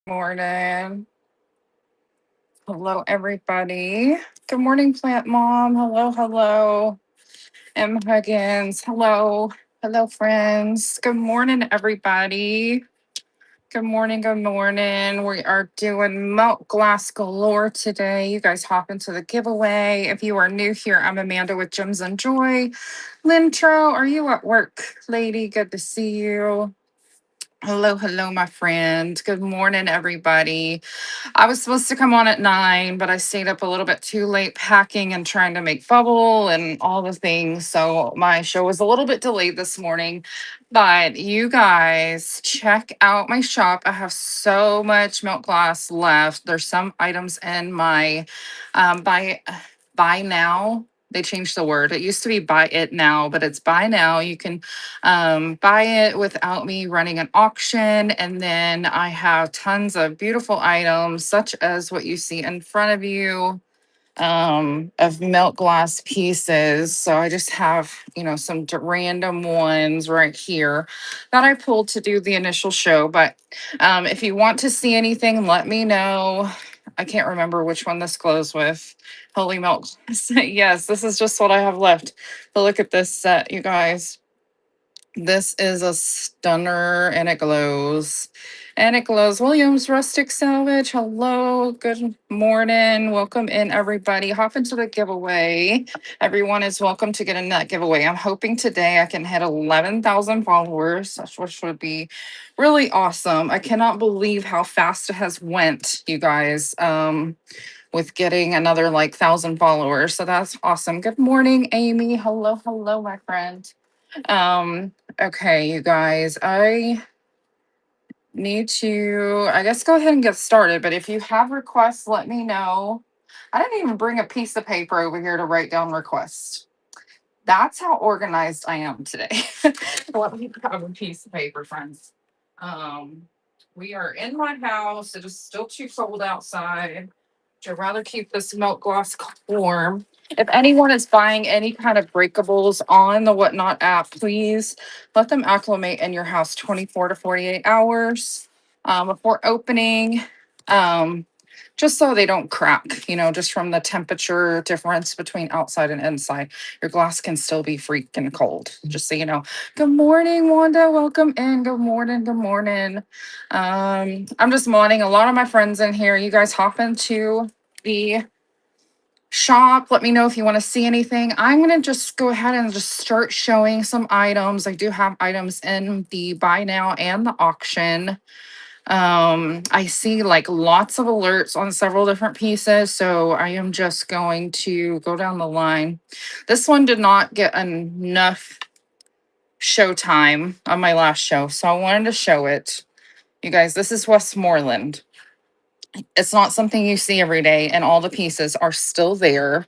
Morning. Hello, everybody. Good morning, Plant Mom. Hello, hello. M. Huggins. Hello. Hello, friends. Good morning, everybody. Good morning. Good morning. We are doing Melt Glass Galore today. You guys hop into the giveaway. If you are new here, I'm Amanda with Gems and Joy. Lintro, are you at work, lady? Good to see you. Hello, hello, my friend. Good morning, everybody. I was supposed to come on at 9, but I stayed up a little bit too late packing and trying to make bubble and all the things. So my show was a little bit delayed this morning. But you guys check out my shop. I have so much milk glass left. There's some items in my buy now. They changed the word. It used to be buy it now, but it's buy now. You can buy it without me running an auction. And then I have tons of beautiful items, such as what you see in front of you, of milk glass pieces. So I just have, some random ones right here that I pulled to do the initial show. But if you want to see anything, let me know. I can't remember which one this glows with. Holy milk. Yes, this is just what I have left. But look at this set, you guys. This is a stunner and it glows. And it glows. Williams Rustic Salvage. Hello. Good morning. Welcome in, everybody. Hop into the giveaway. Everyone is welcome to get in that giveaway. I'm hoping today I can hit 11,000 followers, which would be really awesome. I cannot believe how fast it has went, you guys. With getting another like 1,000 followers. So that's awesome. Good morning, Amy. Hello, hello, my friend. Okay, you guys, I need to, I guess, go ahead and get started. But if you have requests, let me know. I didn't even bring a piece of paper over here to write down requests. That's how organized I am today. Let me grab a piece of paper, friends. Um, we are in my house. It is still too cold outside. I'd rather keep this milk glass warm. If anyone is buying any kind of breakables on the Whatnot app, please let them acclimate in your house 24 to 48 hours before opening. Um, just so they don't crack, just from the temperature difference between outside and inside. Your glass can still be freaking cold, just so you know. Good morning, Wanda. Welcome in. Good morning. Good morning. I'm just modding a lot of my friends in here. You guys hop into the shop. Let me know if you want to see anything. I'm going to just go ahead and just start showing some items. I do have items in the buy now and the auction. I see like lots of alerts on several different pieces, so I am just going to go down the line. This one did not get enough show time on my last show, so I wanted to show it. You guys, this is Westmoreland. It's not something you see every day, and all the pieces are still there.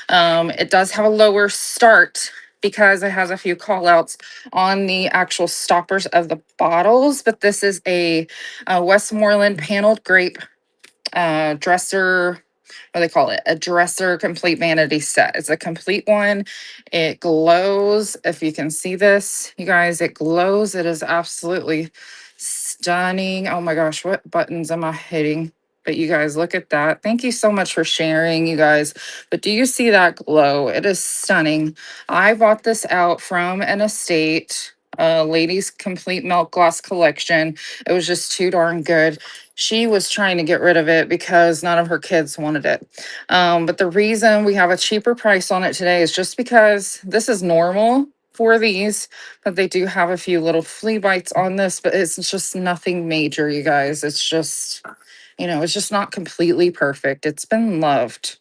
It does have a lower start because it has a few call outs on the actual stoppers of the bottles, but this is a Westmoreland paneled grape dresser. What do they call it? A dresser complete vanity set. It's a complete one. It glows. If you can see this, you guys, it glows. It is absolutely stunning. Oh my gosh, what buttons am I hitting? But you guys, look at that. Thank you so much for sharing, you guys. But do you see that glow? It is stunning. I bought this out from an estate, ladies complete milk gloss collection. It was just too darn good. She was trying to get rid of it because none of her kids wanted it. But the reason we have a cheaper price on it today is just because this is normal for these, but they do have a few little flea bites on this, but it's just nothing major, you guys. It's just, it's just not completely perfect. It's been loved,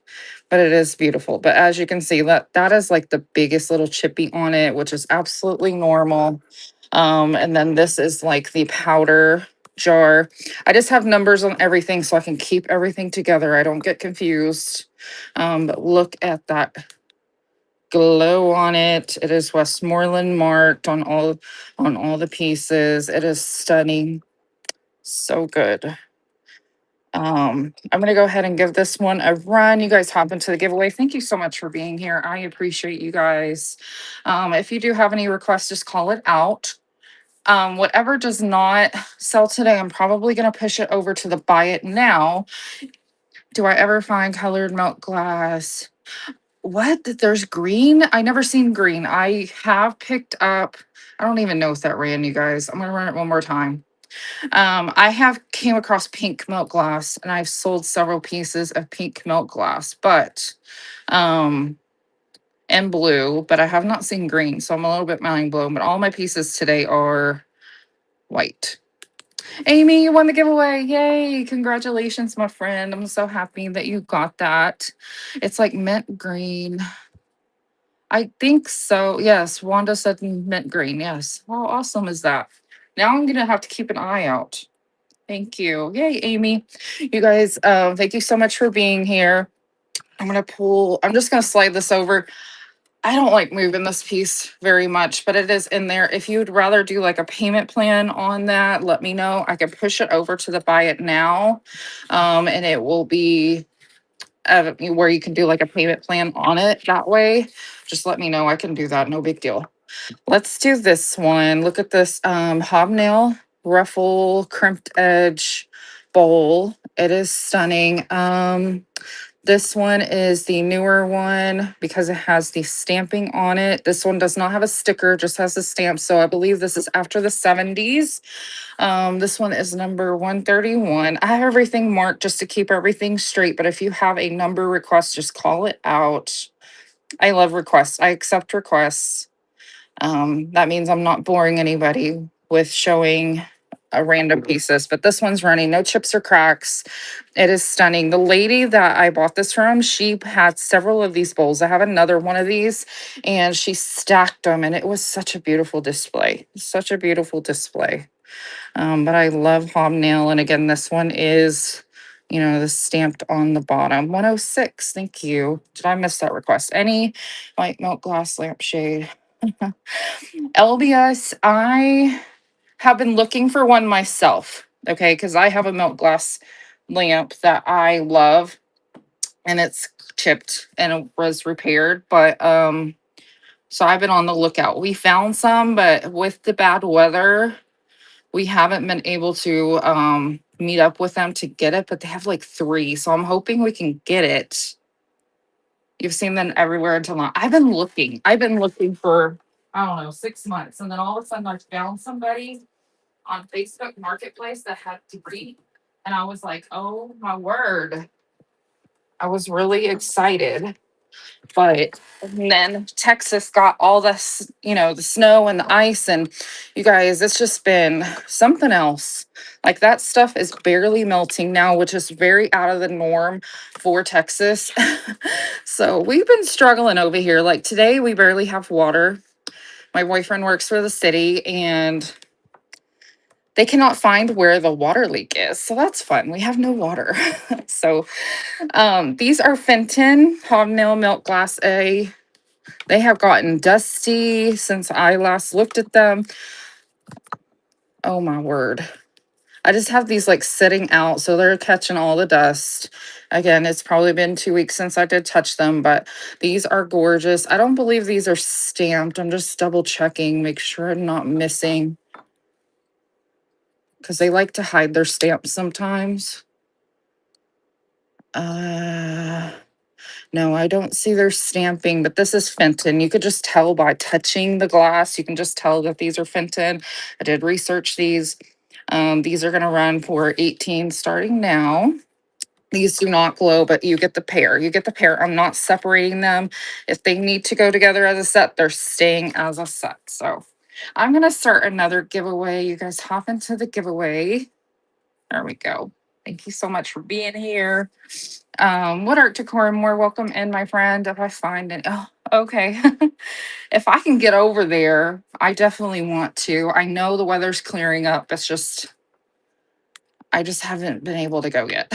but it is beautiful. But as you can see, that is like the biggest little chippy on it, which is absolutely normal. And then this is like the powder jar. I just have numbers on everything so I can keep everything together. I don't get confused. But look at that glow on it. It is Westmoreland marked on all the pieces. It is stunning. So good. I'm gonna go ahead and give this one a run. You guys hop into the giveaway. Thank you so much for being here. I appreciate you guys. If you do have any requests, just call it out. Whatever does not sell today, I'm probably going to push it over to the buy it now. Do I ever find colored milk glass? What? There's green? I never seen green. I have picked up, I don't even know if that ran, you guys. I'm going to run it one more time. I have came across pink milk glass and I've sold several pieces of pink milk glass, but um and blue, but I have not seen green, so I'm a little bit mind blown. But all my pieces today are white. Amy, you won the giveaway. Yay. Congratulations, my friend. I'm so happy that you got that. It's like mint green. I think so. Yes. Wanda said mint green. Yes. How awesome is that? Now I'm going to have to keep an eye out. Thank you. Yay, Amy. You guys, thank you so much for being here. I'm just going to slide this over. I don't like moving this piece very much, but it is in there. If you'd rather do like a payment plan on that, let me know. I can push it over to the buy it now. And it will be where you can do like a payment plan on it that way. Just let me know. I can do that. No big deal. Let's do this one. Look at this hobnail ruffle crimped edge bowl. It is stunning. This one is the newer one because it has the stamping on it. This one does not have a sticker, just has the stamp. So I believe this is after the 70s. This one is number 131. I have everything marked just to keep everything straight, but if you have a number request, just call it out. I love requests. I accept requests. That means I'm not boring anybody with showing a random pieces, but this one's running, no chips or cracks. It is stunning. The lady that I bought this from, she had several of these bowls. I have another one of these and she stacked them and it was such a beautiful display. Such a beautiful display. But I love hobnail. And again, this one is, the stamped on the bottom. 106. Thank you. Did I miss that request? Any white milk glass lampshade? LBS, I have been looking for one myself. Okay, because I have a milk glass lamp that I love and it's chipped and it was repaired. But so I've been on the lookout. We found some, but with the bad weather, we haven't been able to meet up with them to get it, but they have like three. So I'm hoping we can get it. You've seen them everywhere until now. I've been looking. I've been looking for, I don't know, 6 months. And then all of a sudden I found somebody on Facebook Marketplace that had three. And I was like, oh my word. I was really excited. But and then Texas got all this, the snow and the ice. And you guys, it's just been something else. Like that stuff is barely melting now, which is very out of the norm for Texas. So we've been struggling over here. Like today, we barely have water. My boyfriend works for the city and they cannot find where the water leak is. So that's fun. We have no water. So these are Fenton Hobnail Milk Glass A. They have gotten dusty since I last looked at them. Oh my word. I just have these like sitting out, so they're catching all the dust. Again, it's probably been 2 weeks since I did touch them, but these are gorgeous. I don't believe these are stamped. I'm just double checking, make sure I'm not missing because they like to hide their stamps sometimes. No, I don't see their stamping, but this is Fenton. You could just tell by touching the glass. You can just tell that these are Fenton. I did research these. These are going to run for 18 starting now. These do not glow, but you get the pair. You get the pair. I'm not separating them. If they need to go together as a set, they're staying as a set. So I'm going to start another giveaway. You guys hop into the giveaway. There we go. Thank you so much for being here. What art decor? More welcome in, my friend. If I find it, oh, okay. If I can get over there, I definitely want to. I know the weather's clearing up. I just haven't been able to go yet.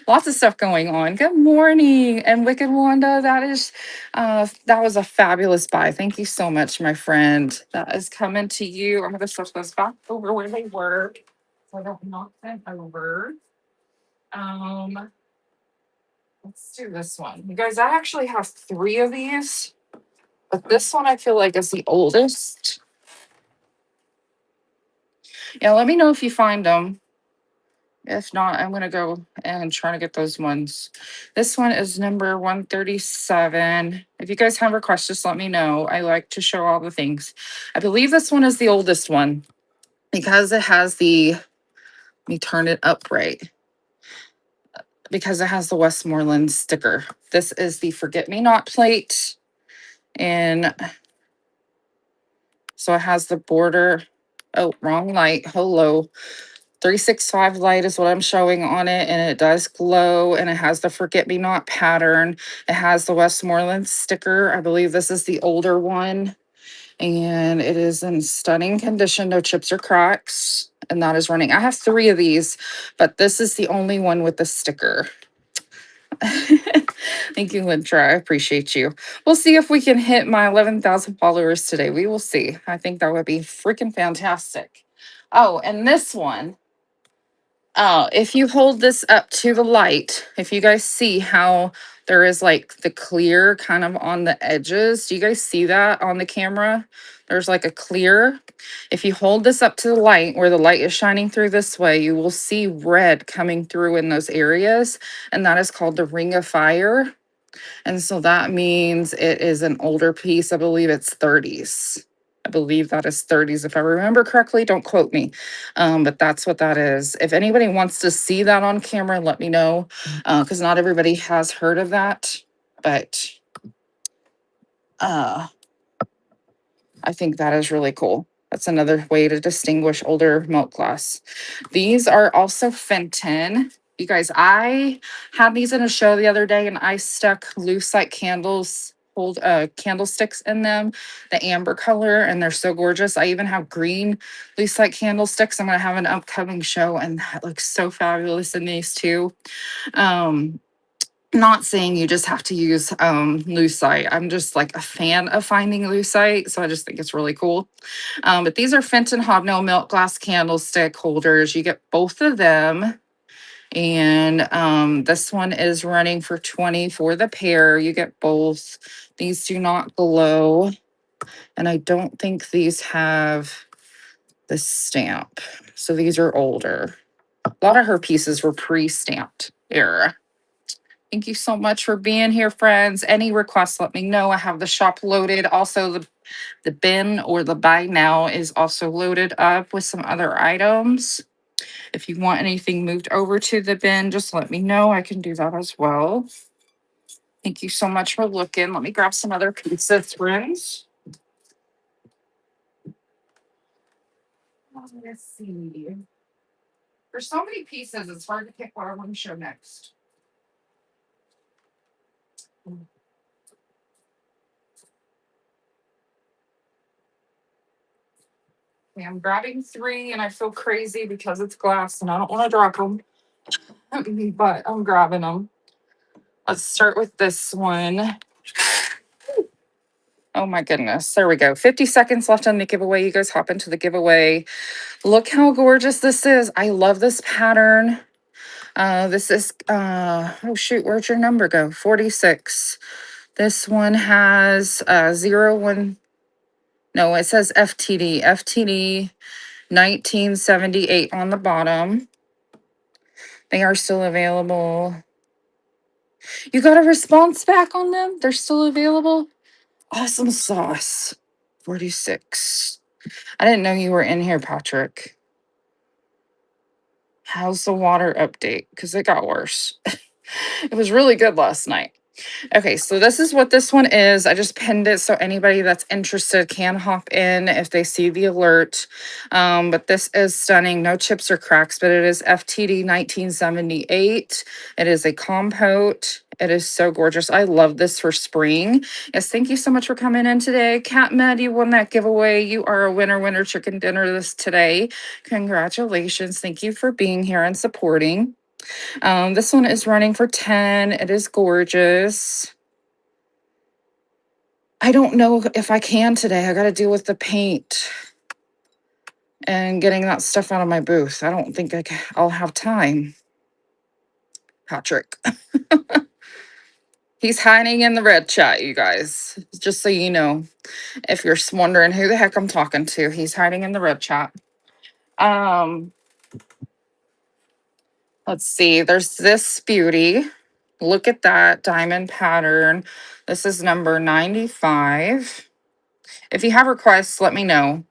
Lots of stuff going on. Good morning, and Wicked Wanda. That was a fabulous buy. Thank you so much, my friend. That is coming to you. I'm gonna switch those back over where they were, so I don't knock them over. Um, let's do this one. You guys, I actually have three of these, but this one I feel like is the oldest. Yeah, let me know if you find them. If not, I'm gonna go and try to get those ones. This one is number 137. If you guys have requests, just let me know. I like to show all the things. I believe this one is the oldest one because it has the, let me turn it upright, because it has the Westmoreland sticker. This is the Forget Me Not plate. And so it has the border. Oh, wrong light. Hello. 365 light is what I'm showing on it, and it does glow, and it has the Forget Me Not pattern. It has the Westmoreland sticker. I believe this is the older one, and it is in stunning condition, no chips or cracks, and that is running. I have 3 of these, but this is the only one with the sticker. Thank you, Lintra. I appreciate you. We'll see if we can hit my 11,000 followers today. We will see. I think that would be freaking fantastic. Oh, and this one. If you hold this up to the light, if you guys see how there is like the clear kind of on the edges, do you guys see that on the camera? There's like a clear. If you hold this up to the light where the light is shining through this way, you will see red coming through in those areas. And that is called the ring of fire. And so that means it is an older piece. I believe it's 30s. I believe that is 30s, if I remember correctly. Don't quote me. But that's what that is. If anybody wants to see that on camera, let me know. Because not everybody has heard of that. But uh, I think that is really cool. That's another way to distinguish older milk glass. These are also Fenton. You guys, I had these in a show the other day, and I stuck loose like candles, hold candlesticks in them, the amber color, and they're so gorgeous. I even have green loose like candlesticks. I'm gonna have an upcoming show, and that looks so fabulous in these too. Um, Not saying you just have to use lucite. I'm just like a fan of finding lucite, so I just think it's really cool. But these are Fenton Hobnail milk glass candlestick holders. You get both of them. And this one is running for 20 for the pair. You get both. These do not glow. And I don't think these have the stamp. So these are older. A lot of her pieces were pre-stamped era. Thank you so much for being here, friends. Any requests, let me know. I have the shop loaded. Also, the bin or the buy now is also loaded up with some other items. If you want anything moved over to the bin, just let me know. I can do that as well. Thank you so much for looking. Let me grab some other pieces, friends. Let's see. There's so many pieces, it's hard to pick what I want to show next. Okay, I'm grabbing 3 and I feel crazy because it's glass and I don't want to drop them, but I'm grabbing them. Let's start with this one. Oh my goodness. There we go. 50 seconds left on the giveaway. You guys hop into the giveaway. Look how gorgeous this is. I love this pattern. This is, oh shoot, where'd your number go? 46. This one has 01. No, it says FTD 1978 on the bottom. They are still available. You got a response back on them? They're still available? Awesome sauce. 46. I didn't know you were in here, Patrick. How's the water update? Because it got worse. It was really good last night. Okay, so this is what this one is. I just pinned it so anybody that's interested can hop in if they see the alert. But this is stunning. No chips or cracks, but it is FTD 1978. It is a compote. It is so gorgeous. I love this for spring. Yes, thank you so much for coming in today. Cat Med, you won that giveaway. You are a winner chicken dinner this today. Congratulations. Thank you for being here and supporting. This one is running for 10. It is gorgeous. I don't know if I can today. I got to deal with the paint and getting that stuff out of my booth. I don't think I'll have time. Patrick. He's hiding in the red chat, you guys. Just so you know, if you're wondering who the heck I'm talking to, he's hiding in the red chat. Um, let's see. There's this beauty. Look at that diamond pattern. This is number 95. If you have requests, let me know.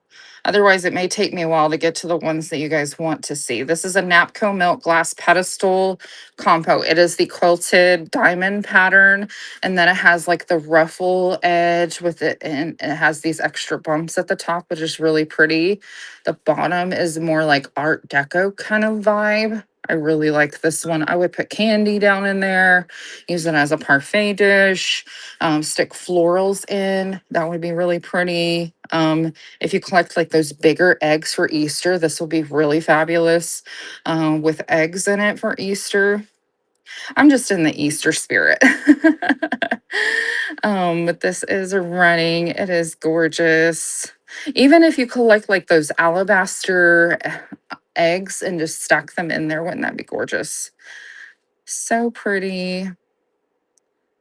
Otherwise, it may take me a while to get to the ones that you guys want to see. This is a Napco milk glass pedestal compo. It is the quilted diamond pattern, and then it has like the ruffle edge with it, and it has these extra bumps at the top, which is really pretty. The bottom is more like Art Deco kind of vibe. I really like this one. I would put candy down in there, use it as a parfait dish, stick florals in. That would be really pretty. If you collect like those bigger eggs for Easter, this will be really fabulous with eggs in it for Easter. I'm just in the Easter spirit. But this is running. It is gorgeous. Even if you collect like those alabaster eggs and just stack them in there, wouldn't that be gorgeous? So pretty.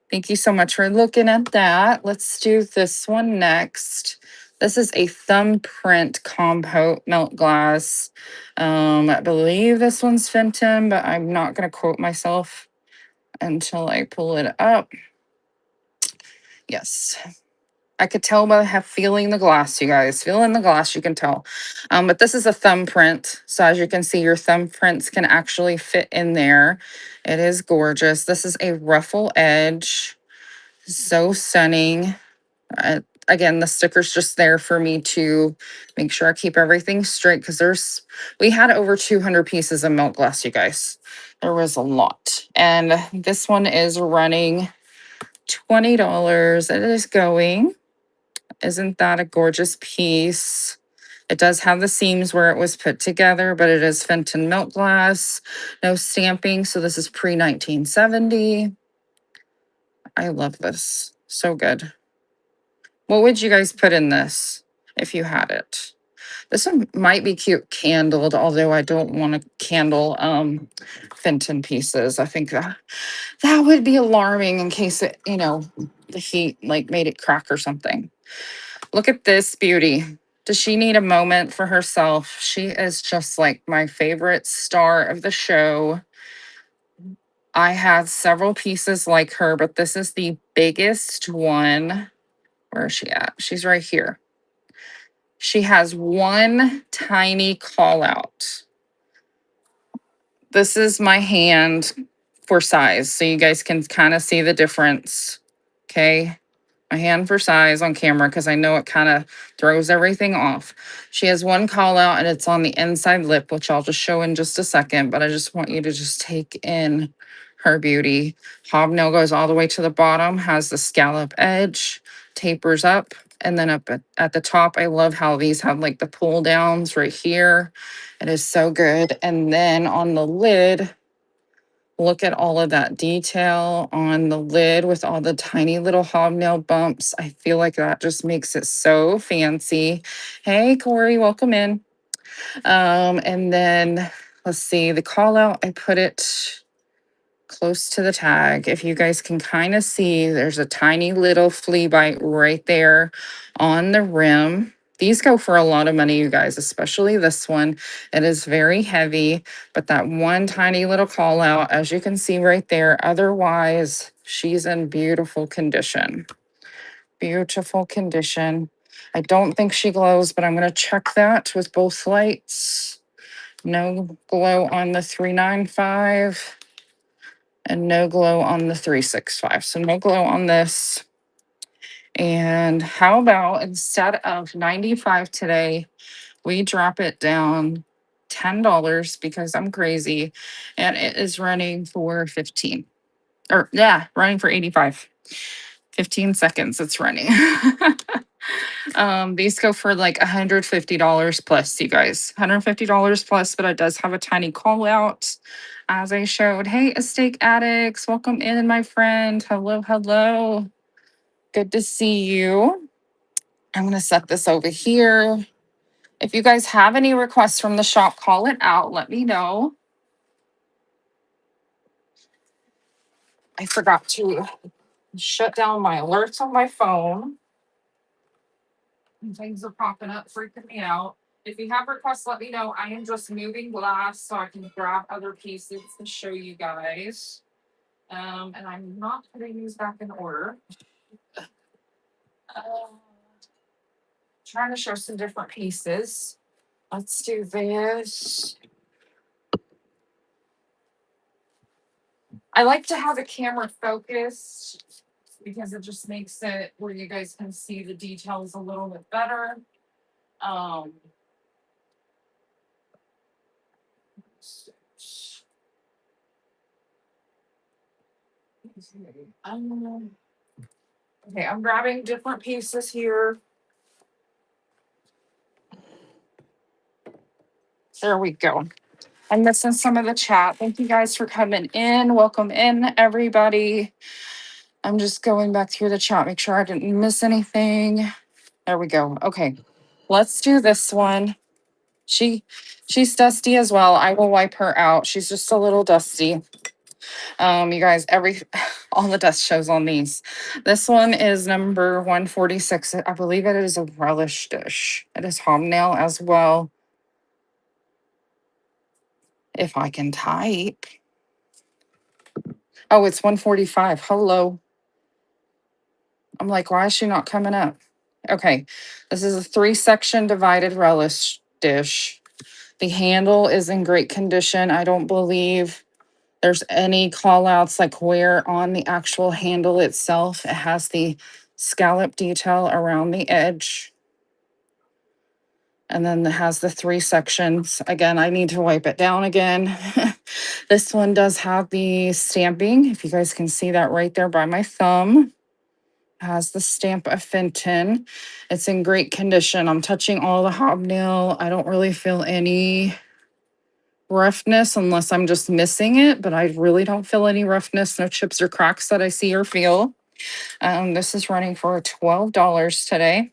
Thank you so much for looking at that. Let's do this one next. This is a thumbprint compote melt glass. I believe this one's Fenton, but I'm not going to quote myself until I pull it up. Yes. I could tell by feeling the glass, you guys. Feeling the glass, you can tell. But this is a thumbprint. So as you can see, your thumbprints can actually fit in there. It is gorgeous. This is a ruffle edge. So stunning. Again, the sticker's just there for me to make sure I keep everything straight because we had over 200 pieces of milk glass, you guys. There was a lot. And this one is running $20. It is going. Isn't that a gorgeous piece? It does have the seams where it was put together, but it is Fenton milk glass, no stamping. So this is pre-1970. I love this. So good. What would you guys put in this if you had it? This one might be cute candled, although I don't want to candle Fenton pieces. I think that would be alarming in case it, the heat like made it crack or something. Look at this beauty. Does she need a moment for herself? She is just like my favorite star of the show. I have several pieces like her, but this is the biggest one. Where is she at? She's right here. She has one tiny call out. This is my hand for size, so you guys can kind of see the difference. Okay. My hand for size on camera because I know it kind of throws everything off. She has one call out and it's on the inside lip, which I'll just show in just a second, but I just want you to just take in her beauty. Hobnail goes all the way to the bottom, has the scallop edge, tapers up, and then up at the top, I love how these have like the pull downs right here. It is so good. And then on the lid, look at all of that detail on the lid with all the tiny little hobnail bumps. I feel like that just makes it so fancy. Hey, Corey, welcome in. And then let's see the call out. I put it close to the tag. If you guys can kind of see, there's a tiny little flea bite right there on the rim. These go for a lot of money, you guys, especially this one. It is very heavy, but that one tiny little call out, as you can see right there, otherwise, she's in beautiful condition. Beautiful condition. I don't think she glows, but I'm going to check that with both lights. No glow on the 395 and no glow on the 365. So no glow on this. And how about instead of 95 today, we drop it down $10 because I'm crazy and it is running for 15. Or yeah, running for 85. 15 seconds it's running. These go for like $150 plus, you guys. $150 plus, but it does have a tiny call out as I showed. Hey, Estate Addicts, welcome in, my friend. Hello, hello. Good to see you. I'm going to set this over here. If you guys have any requests from the shop, call it out. Let me know. I forgot to shut down my alerts on my phone. Things are popping up, freaking me out. If you have requests, let me know. I am just moving glass so I can grab other pieces to show you guys. And I'm not putting these back in order. Uh, Trying to show some different pieces. Let's do this. I like to have the camera focused because it just makes it where you guys can see the details a little bit better. Um, um, okay, I'm grabbing different pieces here. There we go. I'm missing some of the chat. Thank you guys for coming in. Welcome in, everybody. I'm just going back through the chat, make sure I didn't miss anything. There we go. Okay, let's do this one. She's dusty as well. I will wipe her out. She's just a little dusty. You guys, all the dust shows on these. This one is number 146. I believe it is a relish dish. It is hobnail as well. If I can type. Oh, it's 145. Hello. I'm like, why is she not coming up? Okay. This is a 3-section divided relish dish. The handle is in great condition. I don't believe there's any call outs like where on the actual handle itself. It has the scallop detail around the edge. And then it has the 3 sections. Again, I need to wipe it down again. This one does have the stamping. If you guys can see that right there by my thumb. Has the stamp of Fenton. It's in great condition. I'm touching all the hobnail. I don't really feel any roughness unless I'm just missing it, but I really don't feel any roughness, no chips or cracks that I see or feel. This is running for $12 today.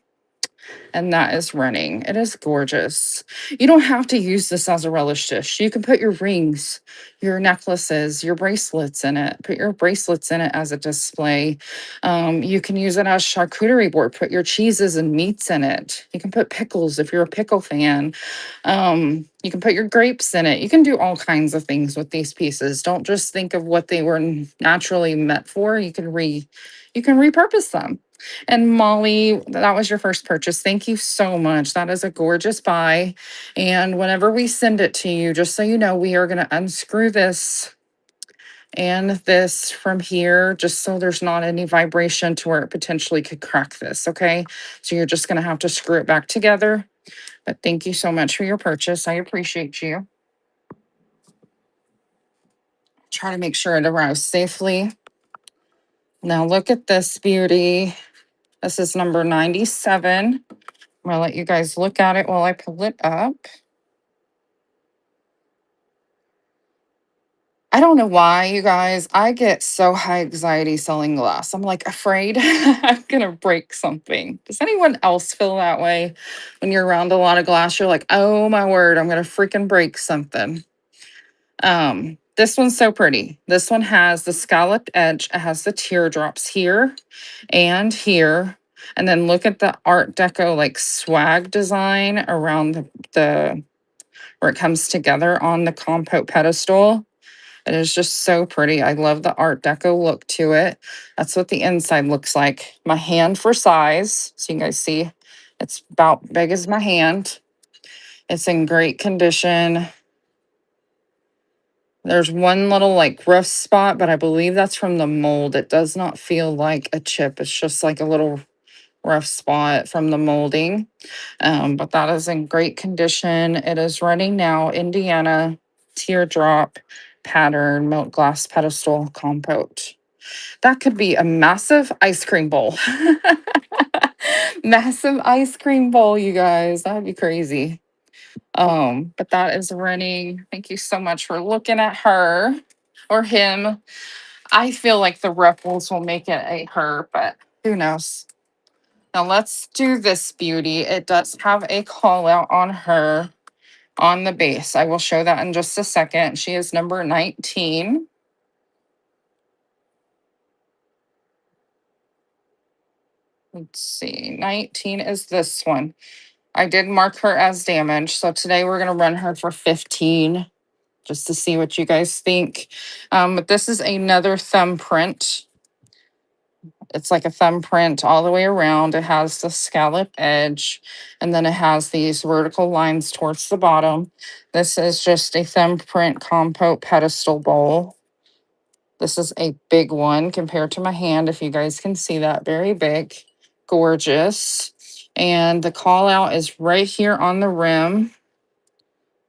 And that is running. It is gorgeous. You don't have to use this as a relish dish. You can put your rings, your necklaces, your bracelets in it. Put your bracelets in it as a display. You can use it as charcuterie board. Put your cheeses and meats in it. You can put pickles if you're a pickle fan. You can put your grapes in it. You can do all kinds of things with these pieces. Don't just think of what they were naturally meant for. You can repurpose them. And Molly, that was your first purchase. Thank you so much. That is a gorgeous buy. And whenever we send it to you, just so you know, we are going to unscrew this and this from here, just so there's not any vibration to where it potentially could crack this. Okay. So you're just going to have to screw it back together. But thank you so much for your purchase. I appreciate you. Try to make sure it arrives safely. Now look at this beauty. This is number 97. I'm going to let you guys look at it while I pull it up. I don't know why, you guys. I get so high anxiety selling glass. I'm like afraid I'm going to break something. Does anyone else feel that way? When you're around a lot of glass, you're like, oh my word, I'm going to freaking break something. This one's so pretty. This one has the scalloped edge. It has the teardrops here and here. And then look at the Art Deco like swag design around the where it comes together on the compote pedestal. It is just so pretty. I love the Art Deco look to it. That's what the inside looks like. My hand for size. So you guys see it's about big as my hand. It's in great condition. There's one little like rough spot, but I believe that's from the mold. It does not feel like a chip. It's just like a little rough spot from the molding. But that is in great condition. It is running now, Indiana teardrop pattern milk glass pedestal compote. That could be a massive ice cream bowl. Massive ice cream bowl, you guys. That'd be crazy. But that is running. Thank you so much for looking at her or him. I feel like the ripples will make it a her, but who knows? Now let's do this beauty. It does have a call out on her on the base. I will show that in just a second. She is number 19. Let's see. 19 is this one. I did mark her as damaged. So today we're going to run her for 15 just to see what you guys think. But this is another thumb print. It's like a thumbprint all the way around. It has the scallop edge, and then it has these vertical lines towards the bottom. This is just a thumbprint compote pedestal bowl. This is a big one compared to my hand, if you guys can see that. Very big, gorgeous. And the call out is right here on the rim.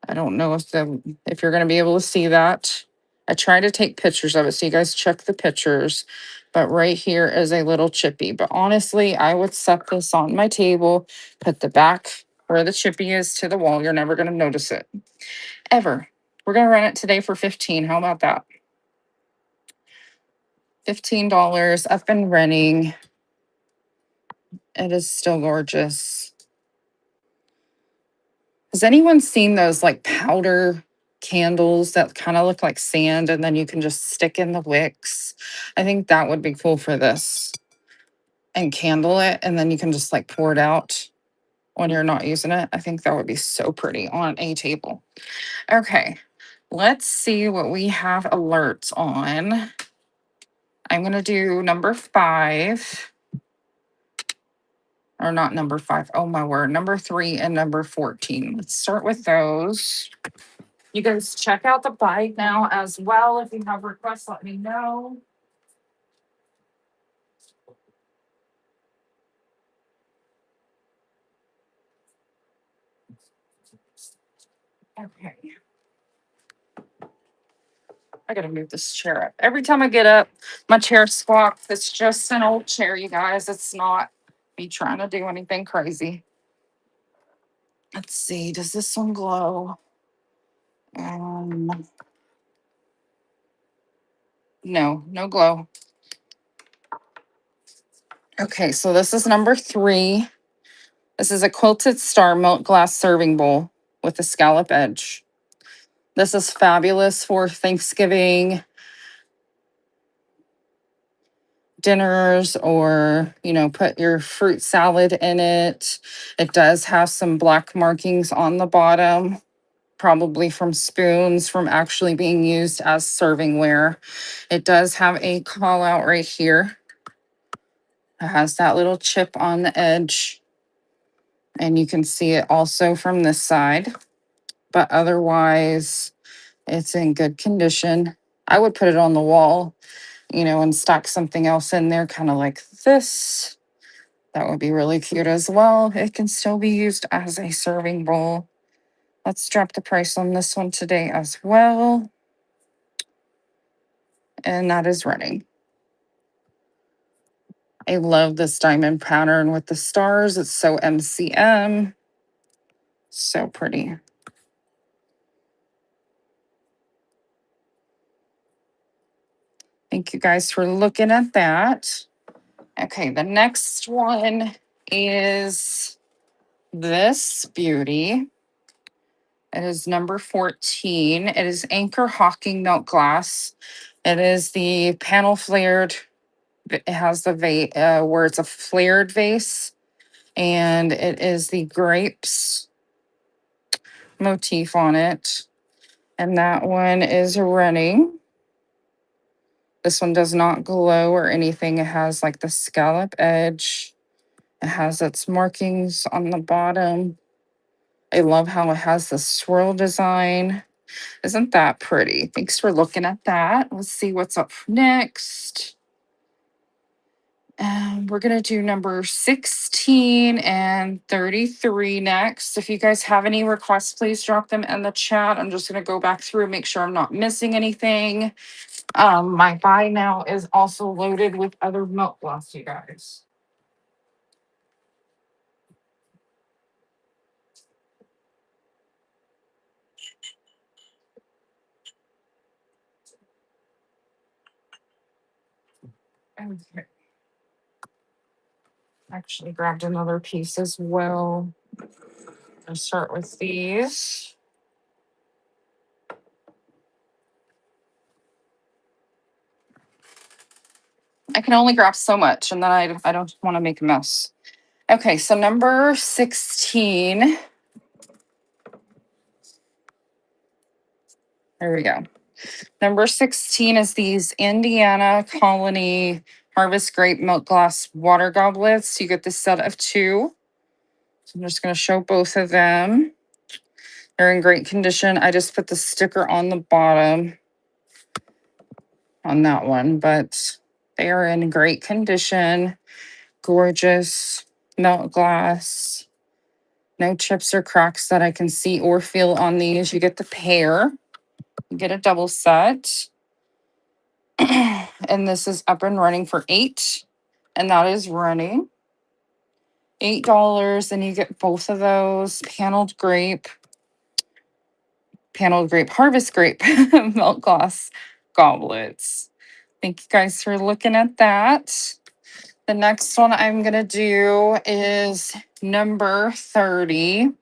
I don't know if you're going to be able to see that. I try to take pictures of it so you guys check the pictures. But right here is a little chippy. But honestly, I would set this on my table, put the back where the chippy is to the wall. You're never going to notice it ever. We're going to run it today for 15. How about that? $15 up and running. It is still gorgeous. Has anyone seen those like powder candles that kind of look like sand and then you can just stick in the wicks? I think that would be cool for this. And candle it, and then you can just like pour it out when you're not using it. I think that would be so pretty on a table. Okay, let's see what we have alerts on. I'm going to do number 5. Or not number 5. Oh my word. Number 3 and number 14. Let's start with those. You guys check out the bike now as well. If you have requests, let me know. Okay. I gotta move this chair up. Every time I get up, my chair squawks. It's just an old chair, you guys. It's not me trying to do anything crazy. Let's see. Does this one glow? No, no glow. Okay, so this is number 3. This is a quilted star milk glass serving bowl with a scallop edge. This is fabulous for Thanksgiving dinners, or put your fruit salad in it. It does have some black markings on the bottom, probably from spoons, from actually being used as servingware. It does have a call out right here. It has that little chip on the edge, and you can see it also from this side, but otherwise it's in good condition. I would put it on the wall, and stack something else in there, kind of like this. That would be really cute as well. It can still be used as a serving bowl. Let's drop the price on this one today as well. And that is running. I love this diamond pattern with the stars. It's so MCM. So pretty. Thank you guys for looking at that. Okay, the next one is this beauty. It is number 14. It is Anchor Hawking Milk Glass. It is the panel flared. It has the where it's a flared vase, and it is the grapes motif on it. And that one is running. This one does not glow or anything. It has like the scallop edge. It has its markings on the bottom. I love how it has the swirl design. Isn't that pretty? Thanks for looking at that. Let's see what's up next. We're going to do number 16 and 33 next. If you guys have any requests, please drop them in the chat. I'm just going to go back through and make sure I'm not missing anything. My buy now is also loaded with other milk gloss, you guys. Okay. Actually grabbed another piece as well. I'll start with these. I can only grab so much, and then I don't want to make a mess. Okay, so number 16. There we go. Number 16 is these Indiana Colony Harvest Grape Milk Glass Water Goblets. You get the set of two. So I'm just going to show both of them. They're in great condition. I just put the sticker on the bottom on that one, but they are in great condition. Gorgeous milk glass. No chips or cracks that I can see or feel on these. You get the pair. You get a double set. And this is up and running for $8. And that is running $8. And you get both of those paneled grape, harvest grape milk glass goblets. Thank you guys for looking at that. The next one I'm going to do is number 30.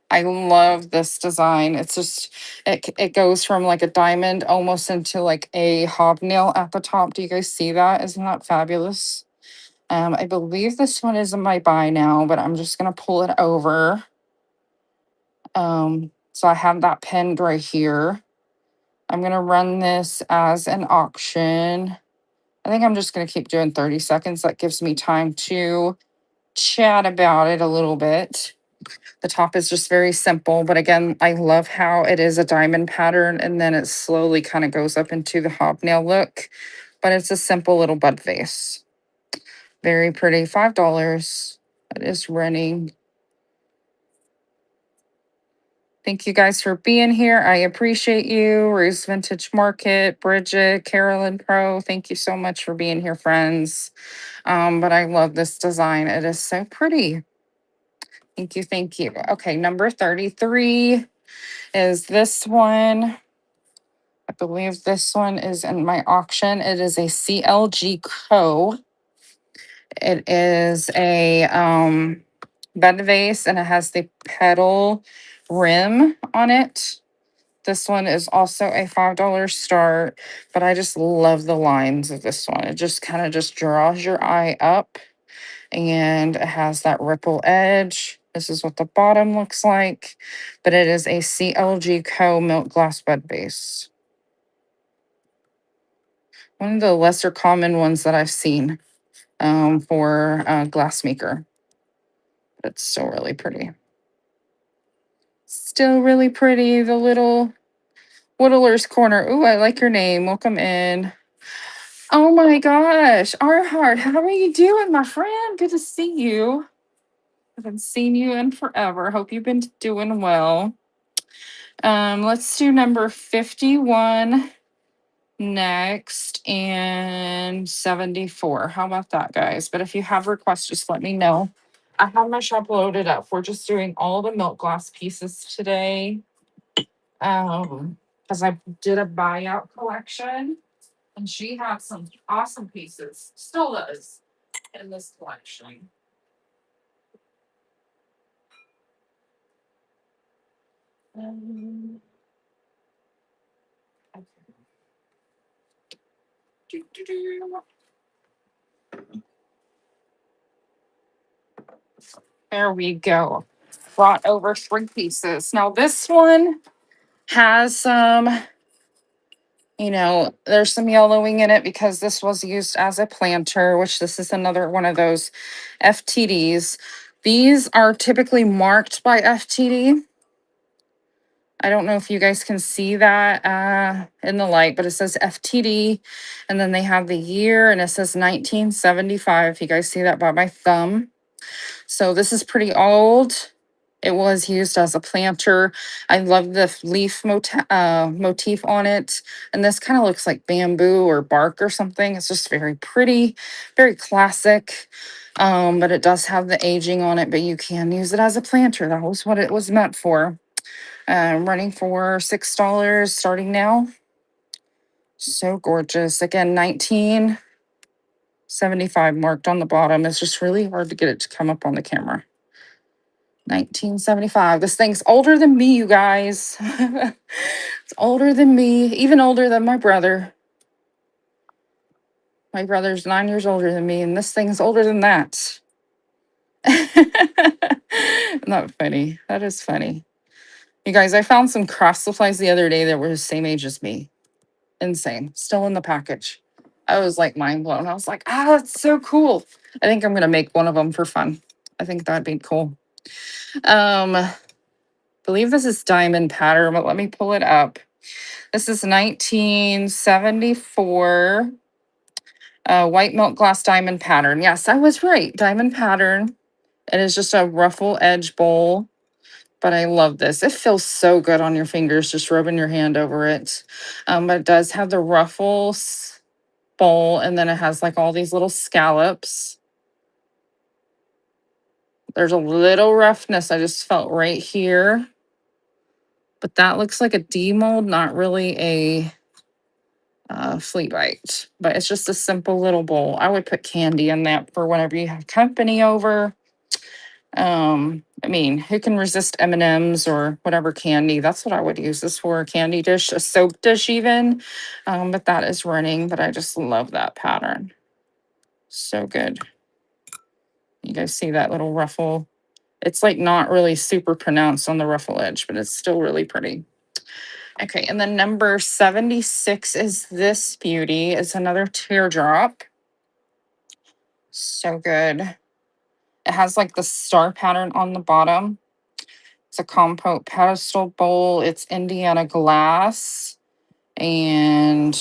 I love this design. It's just, it goes from like a diamond almost into like a hobnail at the top. Do you guys see that? Isn't that fabulous? I believe this one is in my buy now, but I'm just going to pull it over. So I have that pinned right here. I'm going to run this as an auction. I think I'm just going to keep doing 30 seconds. That gives me time to chat about it a little bit. The top is just very simple, but again, I love how it is a diamond pattern and then it slowly kind of goes up into the hobnail look, but it's a simple little bud vase. Very pretty, $5. It is running. Thank you guys for being here. I appreciate you. Rose Vintage Market, Bridget, Carolyn Pro. Thank you so much for being here, friends. But I love this design. It is so pretty. Thank you. Thank you. Okay, number 33 is this one. I believe this one is in my auction. It is a CLG Co. It is a bed vase and it has the petal rim on it. This one is also a $5 start, but I just love the lines of this one. It just kind of just draws your eye up and it has that ripple edge. This is what the bottom looks like, but it is a CLG Co. milk glass bed base. One of the lesser common ones that I've seen for glass maker. It's still really pretty. Still really pretty. The little Whittler's Corner. Ooh, I like your name. Welcome in. Oh my gosh. Arhart, how are you doing, my friend? Good to see you. I haven't seen you in forever. Hope you've been doing well. Let's do number 51 next and 74. How about that, guys? But if you have requests, just let me know. I have my shop loaded up. We're just doing all the milk glass pieces today. Because I did a buyout collection and she had some awesome pieces. Still does in this collection. Okay. There we go. Brought over 3 pieces. Now this one has some, there's some yellowing in it because this was used as a planter, which this is another one of those FTDs. These are typically marked by FTD. I don't know if you guys can see that in the light, but it says FTD. And then they have the year and it says 1975. You guys see that by my thumb. So this is pretty old. It was used as a planter. I love the leaf motif on it. And this kind of looks like bamboo or bark or something. It's just very pretty, very classic. But it does have the aging on it, but you can use it as a planter. That was what it was meant for. Running for $6 starting now. So gorgeous. Again, 1975 marked on the bottom. It's just really hard to get it to come up on the camera. 1975. This thing's older than me, you guys. It's older than me, even older than my brother. My brother's 9 years older than me, and this thing's older than that. Not funny. That is funny. You guys, I found some cross supplies the other day that were the same age as me. Insane. Still in the package. I was like mind blown. I was like, that's so cool. I think I'm gonna make one of them for fun. I think that'd be cool. Believe this is diamond pattern, but let me pull it up. This is 1974 white milk glass diamond pattern. Yes, I was right. Diamond pattern. It is just a ruffle edge bowl, but I love this. It feels so good on your fingers, just rubbing your hand over it. But it does have the ruffles bowl, and then it has like all these little scallops. There's a little roughness I just felt right here, but that looks like a demold, not really a flea bite, but it's just a simple little bowl. I would put candy in that for whenever you have company over. I mean, who can resist M&Ms or whatever candy? That's what I would use this for, a candy dish, a soap dish even. But that is running, but I just love that pattern. So good. You guys see that little ruffle? It's like not really super pronounced on the ruffle edge, but it's still really pretty. Okay, and then number 76 is this beauty. It's another teardrop. So good. It has like the star pattern on the bottom. It's a compote pedestal bowl. It's Indiana glass. And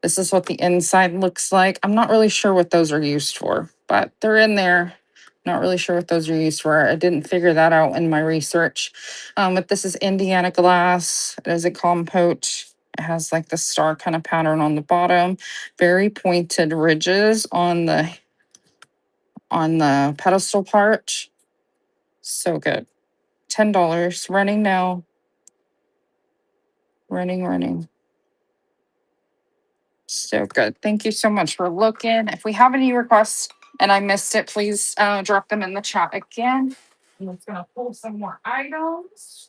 this is what the inside looks like. I'm not really sure what those are used for, but they're in there. Not really sure what those are used for. I didn't figure that out in my research. But this is Indiana glass. It is a compote. It has like the star kind of pattern on the bottom. Very pointed ridges on the pedestal part. So good. $10 running now. Running. So good. Thank you so much for looking. If we have any requests and I missed it, please drop them in the chat again. I'm just gonna pull some more items.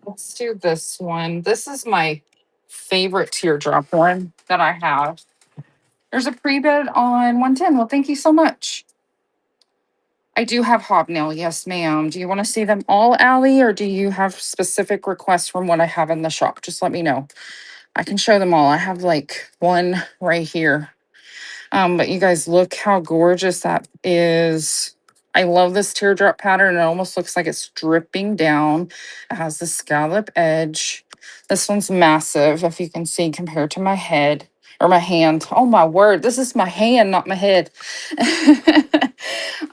Let's do this one. This is my favorite teardrop one that I have. There's a pre-bid on 110. Well, thank you so much. I do have hobnail. Yes, ma'am. Do you want to see them all, Allie, or do you have specific requests from what I have in the shop? Just let me know. I can show them all. I have like one right here. But you guys look how gorgeous that is. I love this teardrop pattern. It almost looks like it's dripping down. It has the scallop edge. This one's massive, if you can see, compared to my head or my hand. Oh my word, this is my hand, not my head.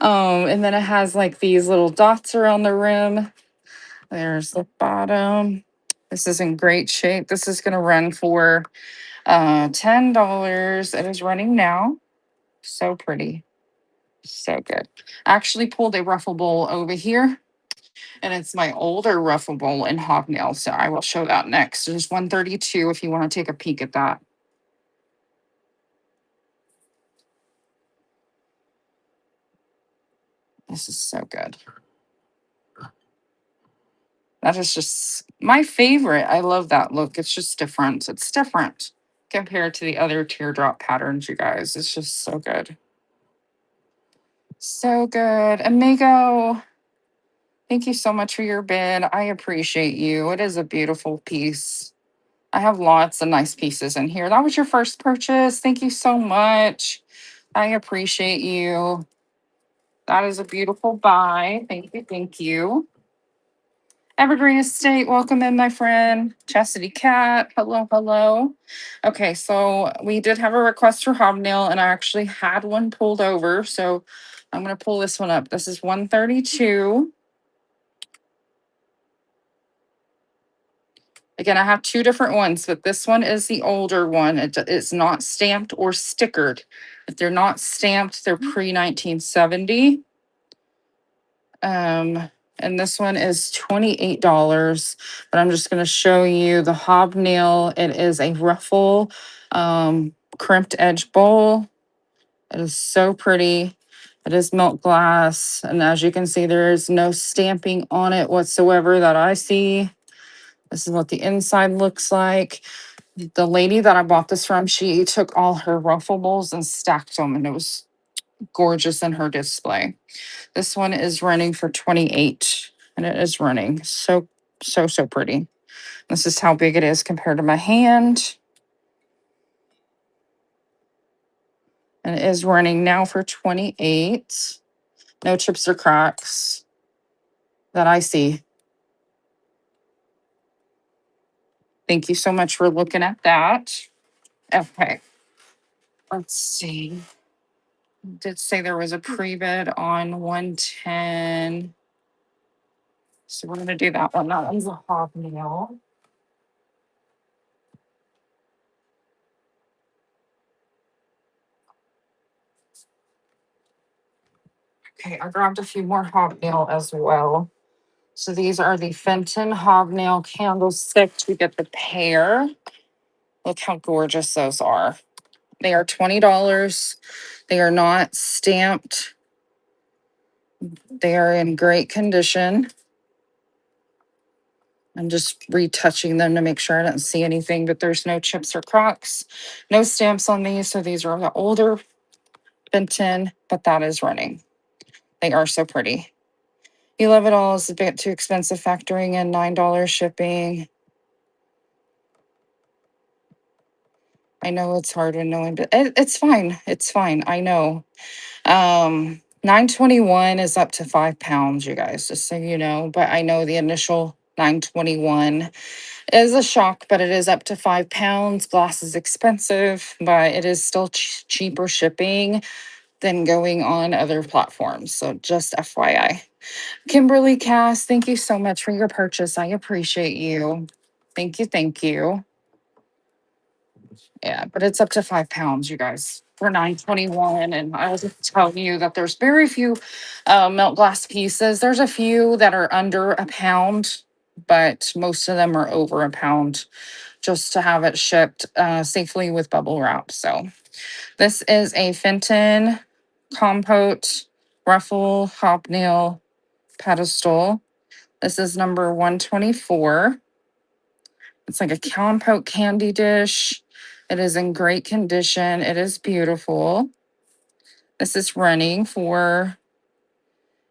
And then it has like these little dots around the rim. There's the bottom. This is in great shape. This is gonna run for $10. It is running now. So pretty. So good. I actually pulled a ruffle bowl over here, and it's my older ruffle bowl in hobnail. So I will show that next. There's 132 if you want to take a peek at that. This is so good. That is just my favorite. I love that look. It's just different. It's different compared to the other teardrop patterns, you guys. It's just so good. So good. Amigo, thank you so much for your bid. I appreciate you. It is a beautiful piece. I have lots of nice pieces in here. That was your first purchase. Thank you so much. I appreciate you. That is a beautiful buy. Thank you. Thank you. Evergreen Estate, welcome in, my friend. Chastity Cat, hello. Okay, so we did have a request for hobnail, and I actually had one pulled over. So I'm going to pull this one up. This is 132. Again, I have two different ones, but this one is the older one. It's not stamped or stickered. If they're not stamped, they're pre-1970. And this one is $28, but I'm just going to show you the hobnail. It is a ruffle crimped edge bowl. It is so pretty. It is milk glass. And as you can see, there is no stamping on it whatsoever that I see. This is what the inside looks like. The lady that I bought this from, she took all her ruffables and stacked them, and it was gorgeous in her display. This one is running for 28, and it is running so pretty. This is how big it is compared to my hand. And it is running now for 28. No chips or cracks that I see. Thank you so much for looking at that. Okay. Let's see. Did say there was a pre-bid on 110. So we're gonna do that one. That one's a hobnail. Okay, I grabbed a few more hobnail as well. So these are the Fenton hobnail candlesticks. We get the pair. Look how gorgeous those are. They are $20. They are not stamped. They are in great condition. I'm just retouching them to make sure I don't see anything, but there's no chips or cracks, no stamps on these. So these are the older Benton, but that is running. They are so pretty. You love it all. It's a bit too expensive factoring in $9 shipping. I know it's hard when no one, but it's fine. It's fine. I know. 921 is up to 5 pounds, you guys, just so you know. But I know the initial 921 is a shock, but it is up to 5 pounds. Glass is expensive, but it is still cheaper shipping than going on other platforms. So just FYI. Kimberly Cass, thank you so much for your purchase. I appreciate you. Thank you. Thank you. Yeah, but it's up to 5 pounds, you guys, for 921. And I was telling you that there's very few milk glass pieces. There's a few that are under a pound, but most of them are over a pound just to have it shipped safely with bubble wrap. So this is a Fenton Compote Ruffle Hobnail Pedestal. This is number 124. It's like a compote candy dish. It is in great condition. It is beautiful. This is running for,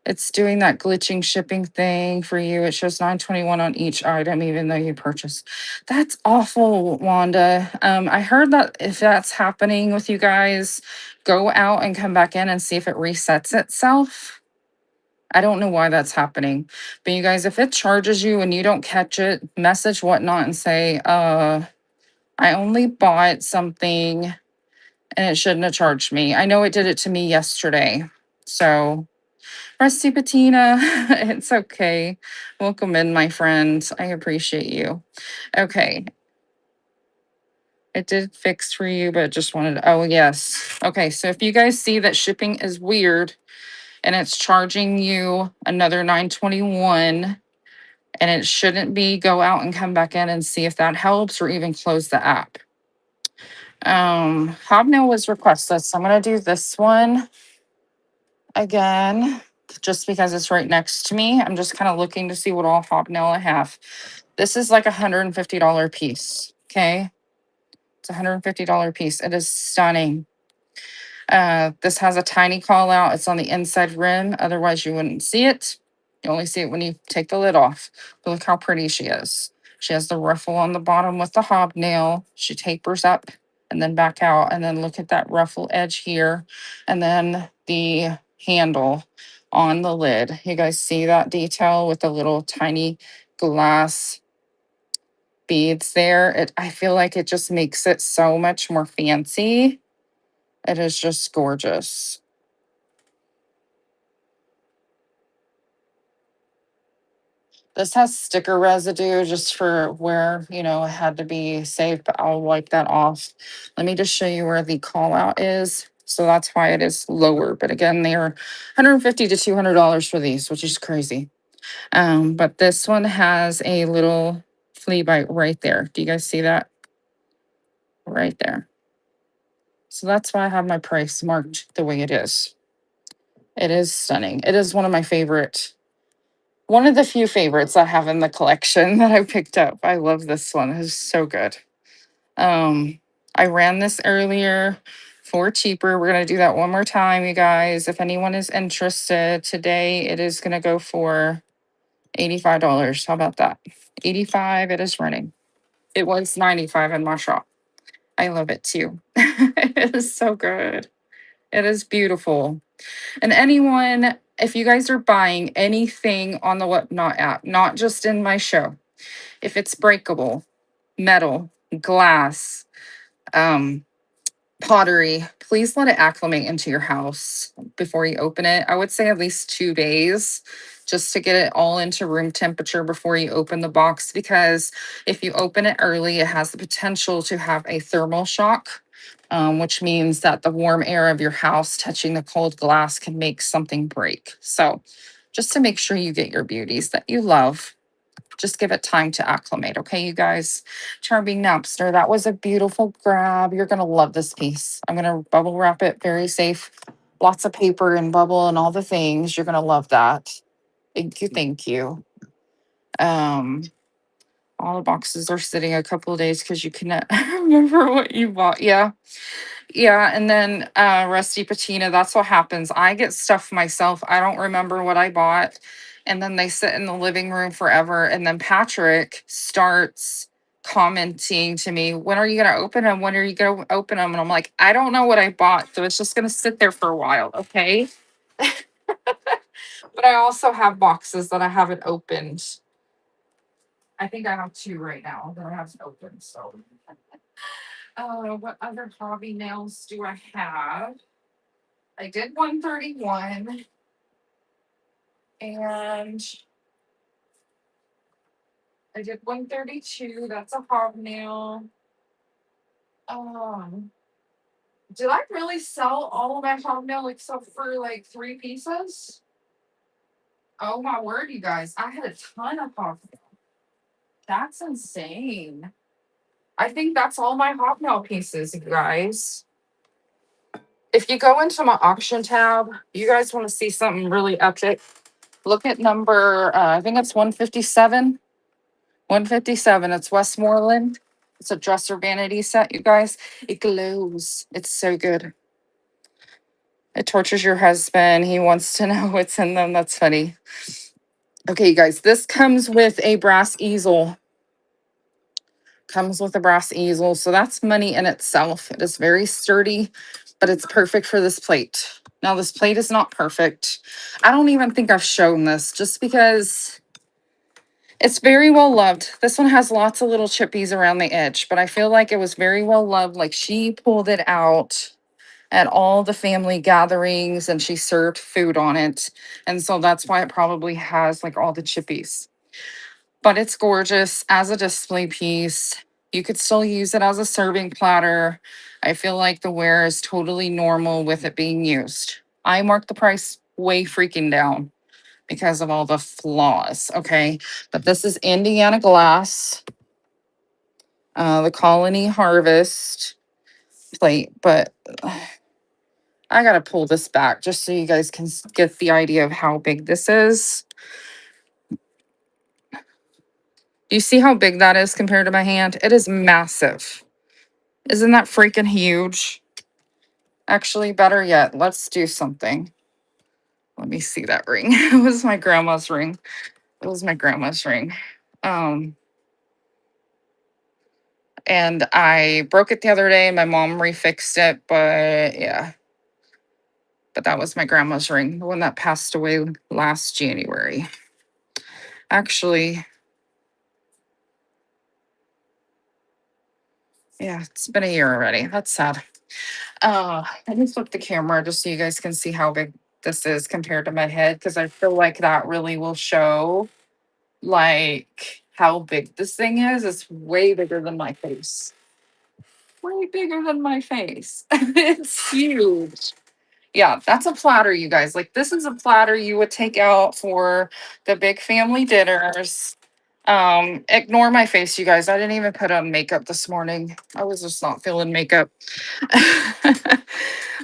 it's doing that glitching shipping thing for you. It shows 921 on each item, even though you purchased. That's awful, Wanda. I heard that if that's happening with you guys, go out and come back in and see if it resets itself. I don't know why that's happening. But you guys, if it charges you and you don't catch it, message whatnot and say, I only bought something and it shouldn't have charged me. I know it did it to me yesterday. So, Rusty Patina, it's okay. Welcome in, my friends. I appreciate you. Okay. It did fix for you, but just wanted, oh, yes. Okay. So, if you guys see that shipping is weird and it's charging you another 921 and it shouldn't be, go out and come back in and see if that helps or even close the app. Hobnail was requested, so I'm gonna do this one again, just because it's right next to me. I'm just kind of looking to see what all hobnail I have. This is like $150 piece. Okay, it's $150 piece. It is stunning. This has a tiny call out. It's on the inside rim. Otherwise, you wouldn't see it. You only see it when you take the lid off. But look how pretty she is. She has the ruffle on the bottom with the hobnail. She tapers up and then back out. And then look at that ruffle edge here. And then the handle on the lid. You guys see that detail with the little tiny glass beads there? I feel like it just makes it so much more fancy. It is just gorgeous. This has sticker residue just for where, it had to be saved, but I'll wipe that off. Let me just show you where the call out is. So that's why it is lower. But again, they are $150 to $200 for these, which is crazy. But this one has a little flea bite right there. Do you guys see that? Right there. So that's why I have my price marked the way it is. It is stunning. It is one of the few favorites I have in the collection that I picked up. I love this one. It's so good. I ran this earlier for cheaper. We're gonna do that one more time, you guys. If anyone is interested, today it is gonna go for $85. How about that? 85, it is running. It was 95 in my shop. I love it too. It is so good. It is beautiful. And anyone, if you guys are buying anything on the Whatnot app, not just in my show, if it's breakable, metal, glass, um, pottery, please let it acclimate into your house before you open it. I would say at least 2 days just to get it all into room temperature before you open the box, because if you open it early, it has the potential to have a thermal shock, which means that the warm air of your house touching the cold glass can make something break. So just to make sure you get your beauties that you love, just give it time to acclimate. Okay, you guys. Charming Napster, that was a beautiful grab. You're going to love this piece. I'm going to bubble wrap it very safe. Lots of paper and bubble and all the things. You're going to love that. Thank you. Thank you. Um, all the boxes are sitting a couple of days because you cannot remember what you bought. Yeah. Yeah, and then Rusty Patina, that's what happens. I get stuff myself. I don't remember what I bought. And then they sit in the living room forever. And then Patrick starts commenting to me, when are you going to open them? When are you going to open them? And I'm like, I don't know what I bought. So it's just going to sit there for a while. Okay. But I also have boxes that I haven't opened. I think I have two right now that I haven't opened. So, what other hobby nails do I have? I did 131 and I did 132. That's a hobnail. Um, did I really sell all of my hobnail except for like 3 pieces? Oh my word, you guys. I had a ton of hobnail. That's insane. I think that's all my hobnail pieces, you guys. If you go into my auction tab, you guys want to see something really epic. Look at number, I think it's 157. 157. It's Westmoreland. It's a dresser vanity set, you guys. It glows. It's so good. It tortures your husband. He wants to know what's in them. That's funny. Okay, you guys, this comes with a brass easel. Comes with a brass easel. So that's money in itself. It is very sturdy, but it's perfect for this plate. Now, this plate is not perfect. I don't even think I've shown this just because it's very well loved. This one has lots of little chippies around the edge, but I feel like it was very well loved. Like she pulled it out at all the family gatherings and she served food on it. And so that's why it probably has like all the chippies. But it's gorgeous as a display piece. You could still use it as a serving platter. I feel like the wear is totally normal with it being used. I marked the price way freaking down because of all the flaws. Okay. But this is Indiana glass, the Colony Harvest plate. But I got to pull this back just so you guys can get the idea of how big this is. Do you see how big that is compared to my hand? It is massive. Isn't that freaking huge? Actually, better yet, let's do something. Let me see that ring. It was my grandma's ring. It was my grandma's ring. Um, and I broke it the other day. My mom refixed it, but yeah. But that was my grandma's ring, the one that passed away last January. Actually, yeah, it's been a year already. That's sad. Let me flip the camera just so you guys can see how big this is compared to my head, because I feel like that really will show like how big this thing is. It's way bigger than my face. Way bigger than my face. It's huge. Yeah, that's a platter, you guys. Like this is a platter you would take out for the big family dinners. Ignore my face, you guys. I didn't even put on makeup this morning. I was just not feeling makeup.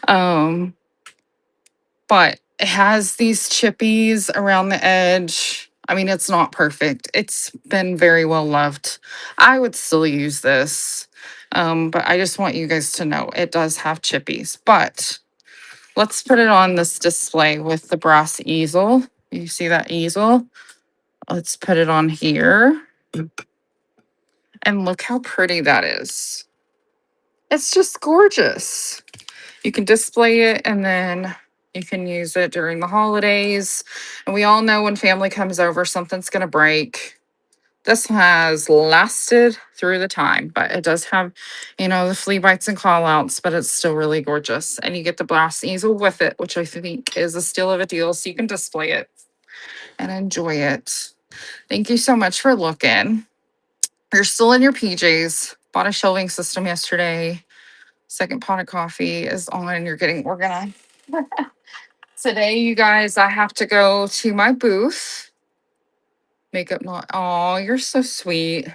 um, but It has these chippies around the edge. I mean, it's not perfect. It's been very well loved. I would still use this. But I just want you guys to know it does have chippies. But let's put it on this display with the brass easel. You see that easel? Let's put it on here. And look how pretty that is. It's just gorgeous. You can display it and then you can use it during the holidays. And we all know when family comes over, something's going to break. This has lasted through the time, but it does have, the flea bites and call outs, but it's still really gorgeous. And you get the brass easel with it, which I think is a steal of a deal. So you can display it and enjoy it. Thank you so much for looking. You're still in your PJs. Bought a shelving system yesterday. Second pot of coffee is on. We're gonna today, you guys, I have to go to my booth. Makeup not, oh, you're so sweet.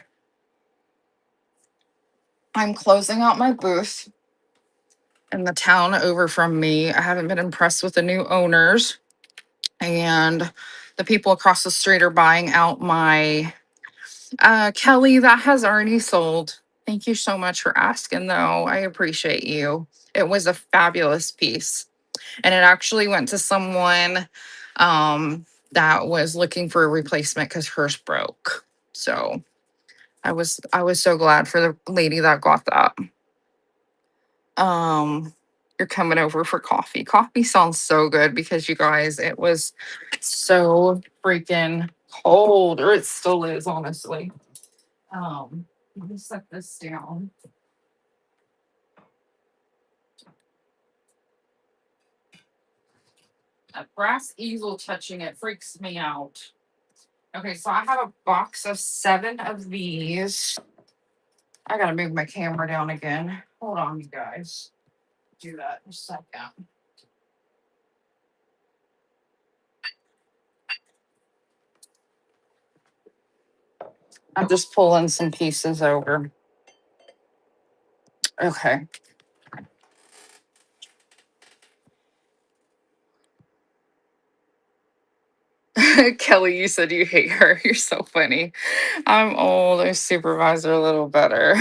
I'm closing out my booth in the town over from me. I haven't been impressed with the new owners, and the people across the street are buying out my Kelly that has already sold. Thank you so much for asking, though. I appreciate you. It was a fabulous piece. And it actually went to someone that was looking for a replacement because hers broke. So I was so glad for the lady that got that. Um, you're coming over for coffee. Coffee sounds so good because you guys, it was so freaking cold, or it still is, honestly. Let me set this down. That brass easel touching it freaks me out. Okay, so I have a box of 7 of these. I gotta move my camera down again. Hold on, you guys. Do that in a second. I'm just pulling some pieces over. Okay. Kelly, you said you hate her. You're so funny. I'm old. I supervise her a little better.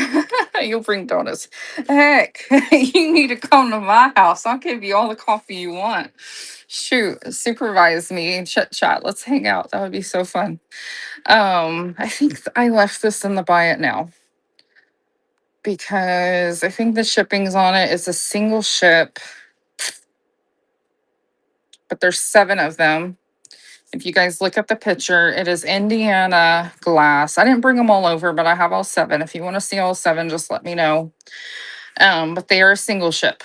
You'll bring donuts. Heck, you need to come to my house. I'll give you all the coffee you want. Shoot, supervise me and chit chat. Let's hang out. That would be so fun. I think I left this in the buy it now because I think the shipping's on it. It's a single ship, but there's 7 of them. If you guys look at the picture, it is Indiana glass. I didn't bring them all over, but I have all 7. If you want to see all 7, just let me know. But they are a single ship.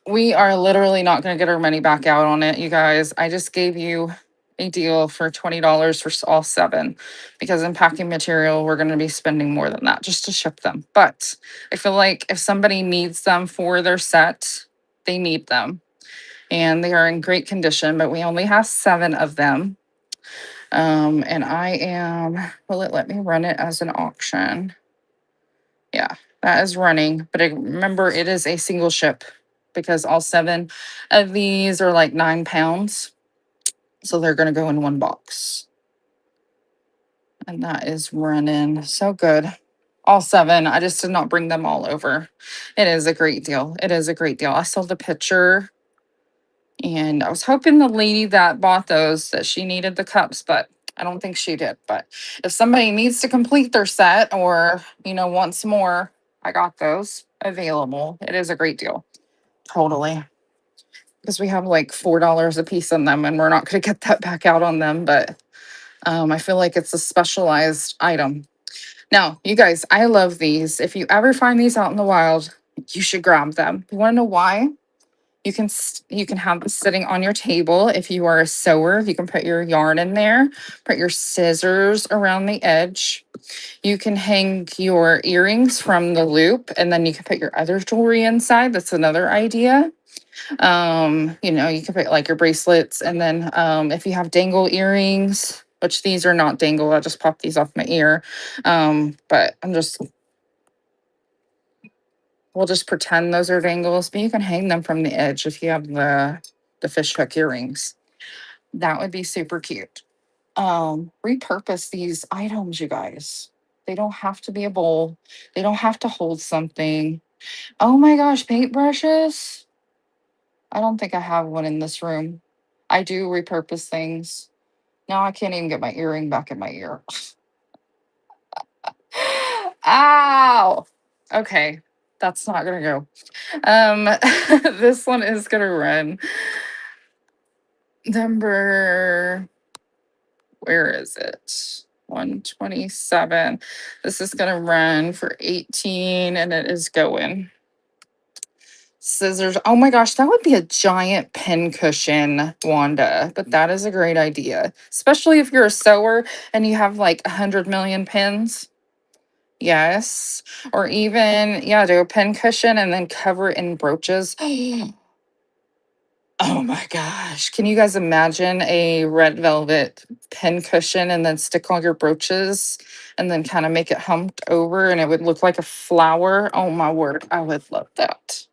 We are literally not going to get our money back out on it, you guys. I just gave you a deal for $20 for all 7 because in packing material, we're going to be spending more than that just to ship them. But I feel like if somebody needs them for their set, they need them. And they are in great condition, but we only have 7 of them. And will it let me run it as an auction? Yeah, that is running. But remember, it is a single ship because all 7 of these are like 9 pounds. So they're going to go in one box. And that is running so good. All 7. I just did not bring them all over. It is a great deal. It is a great deal. I saw the picture and I was hoping the lady that bought those that she needed the cups, but I don't think she did. But if somebody needs to complete their set or, wants more, I got those available. It is a great deal. Totally. Because we have like $4 a piece on them and we're not going to get that back out on them. But I feel like it's a specialized item. Now, you guys, I love these. If you ever find these out in the wild, you should grab them. You want to know why? You can have this sitting on your table. If you are a sewer, you can put your yarn in there, put your scissors around the edge. You can hang your earrings from the loop, and then you can put your other jewelry inside. That's another idea. You can put like your bracelets, and then if you have dangle earrings, which these are not dangle, I just popped these off my ear. But we'll just pretend those are dangles, but you can hang them from the edge if you have the the fish hook earrings. That would be super cute. Repurpose these items, you guys. They don't have to be a bowl. They don't have to hold something. Oh my gosh, paintbrushes. I don't think I have one in this room. I do repurpose things. Now I can't even get my earring back in my ear. Ow. Okay. That's not gonna go. Um this one is gonna run number, where is it? 127. This is gonna run for 18 and it is going. Scissors. Oh my gosh, that would be a giant pin cushion, Wanda. But that is a great idea, especially if you're a sewer and you have like 100 million pins. Yes. Or even, yeah, do a pin cushion and then cover it in brooches. Oh my gosh. Can you guys imagine a red velvet pin cushion and then stick all your brooches and then kind of make it humped over and it would look like a flower? Oh my word. I would love that.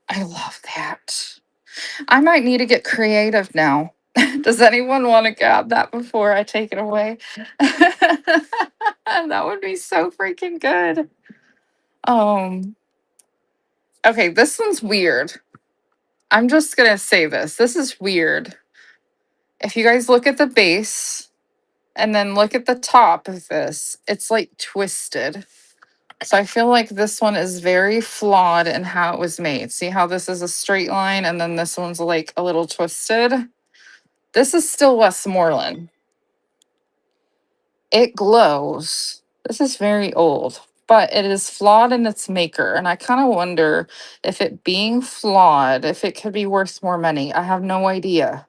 I love that. I might need to get creative now. Does anyone want to grab that before I take it away? That would be so freaking good. Um, okay, this one's weird. I'm just gonna say this. This is weird. If you guys look at the base and then look at the top of this, it's like twisted. So I feel like this one is very flawed in how it was made. See how this is a straight line and then this one's like a little twisted? This is still Westmoreland. It glows. This is very old, but it is flawed in its maker. And I kind of wonder if it being flawed, if it could be worth more money. I have no idea.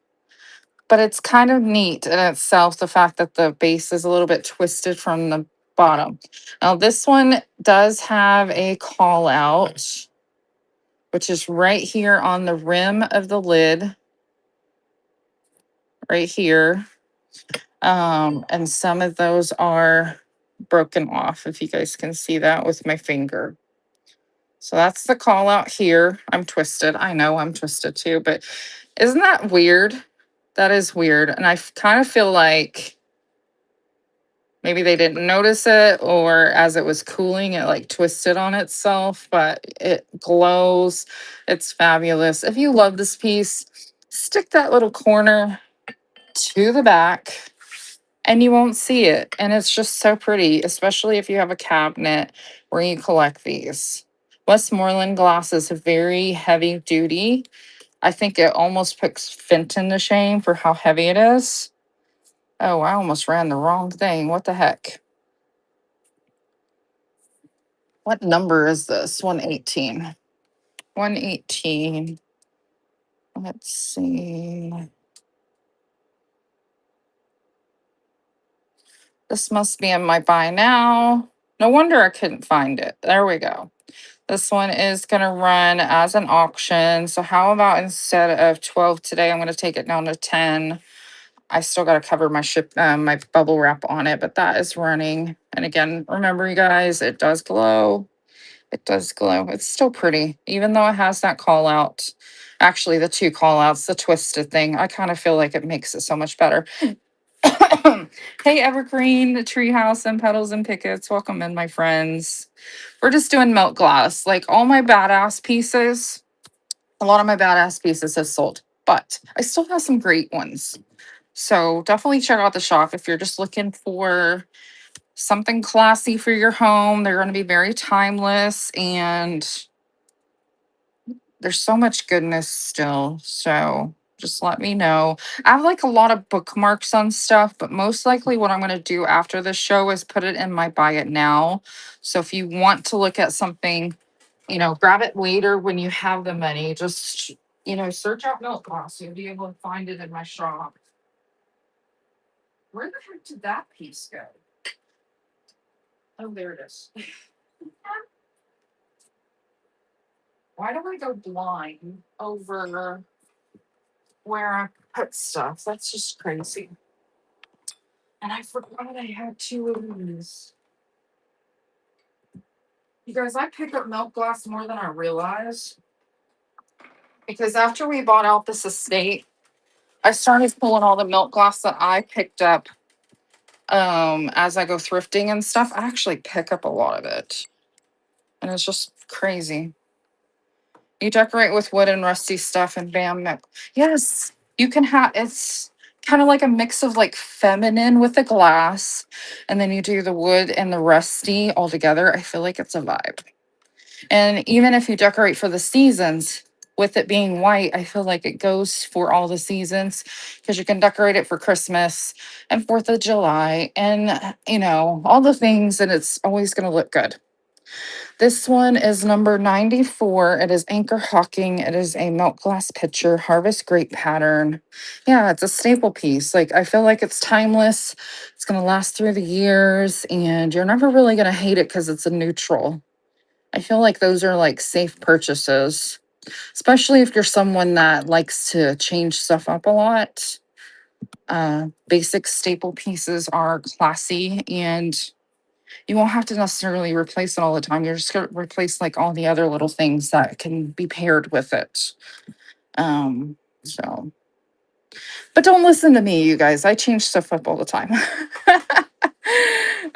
But it's kind of neat in itself, the fact that the base is a little bit twisted from the bottom. Now, this one does have a call out, which is right here on the rim of the lid, right here. And some of those are broken off, if you guys can see that with my finger. So that's the call out here. I'm twisted. I know I'm twisted too, but isn't that weird? That is weird. And I kind of feel like maybe they didn't notice it, or as it was cooling, it like twisted on itself, but it glows. It's fabulous. If you love this piece, stick that little corner to the back and you won't see it. And it's just so pretty, especially if you have a cabinet where you collect these. Westmoreland glass is very heavy duty. I think it almost puts Fenton to shame for how heavy it is. Oh, I almost ran the wrong thing. What the heck? What number is this? 118. 118. Let's see. This must be in my buy now. No wonder I couldn't find it. There we go. This one is going to run as an auction. So how about instead of 12 today, I'm going to take it down to 10. I still got to cover my my bubble wrap on it, but that is running. And again, remember you guys, it does glow. It does glow. It's still pretty, even though it has that call out. Actually, the two call outs, the twisted thing, I kind of feel like it makes it so much better. Hey, Evergreen, the Treehouse, and Petals and Pickets. Welcome in, my friends. We're just doing melt glass. Like all my badass pieces, a lot of my badass pieces have sold, but I still have some great ones. So definitely check out the shop if you're just looking for something classy for your home. They're going to be very timeless and there's so much goodness still. So just let me know. I have like a lot of bookmarks on stuff, but most likely what I'm going to do after the show is put it in my buy it now. So if you want to look at something, grab it later when you have the money, just, search out milk glass. You'll be able to find it in my shop. Where the heck did that piece go? Oh, there it is. Why do I go blind over where I put stuff? That's just crazy. And I forgot I had two of these. You guys, I pick up milk glass more than I realize. because after we bought out this estate, I started pulling all the milk glass that I picked up as I go thrifting and stuff. I actually pick up a lot of it. And it's just crazy. You decorate with wood and rusty stuff and bam, yes, you can have it's kind of like a mix of like feminine with the glass, and then you do the wood and the rusty all together. I feel like it's a vibe. And even if you decorate for the seasons, with it being white, I feel like it goes for all the seasons because you can decorate it for Christmas and 4th of July and, all the things, and it's always going to look good. This one is number 94. It is Anchor Hawking. It is a milk glass pitcher, harvest grape pattern. Yeah, it's a staple piece. Like, I feel like it's timeless. It's going to last through the years, and you're never really going to hate it because it's a neutral. I feel like those are like safe purchases, especially if you're someone that likes to change stuff up a lot. Basic staple pieces are classy, and you won't have to necessarily replace it all the time. You're just going to replace like all the other little things that can be paired with it. So, but don't listen to me, you guys. I change stuff up all the time.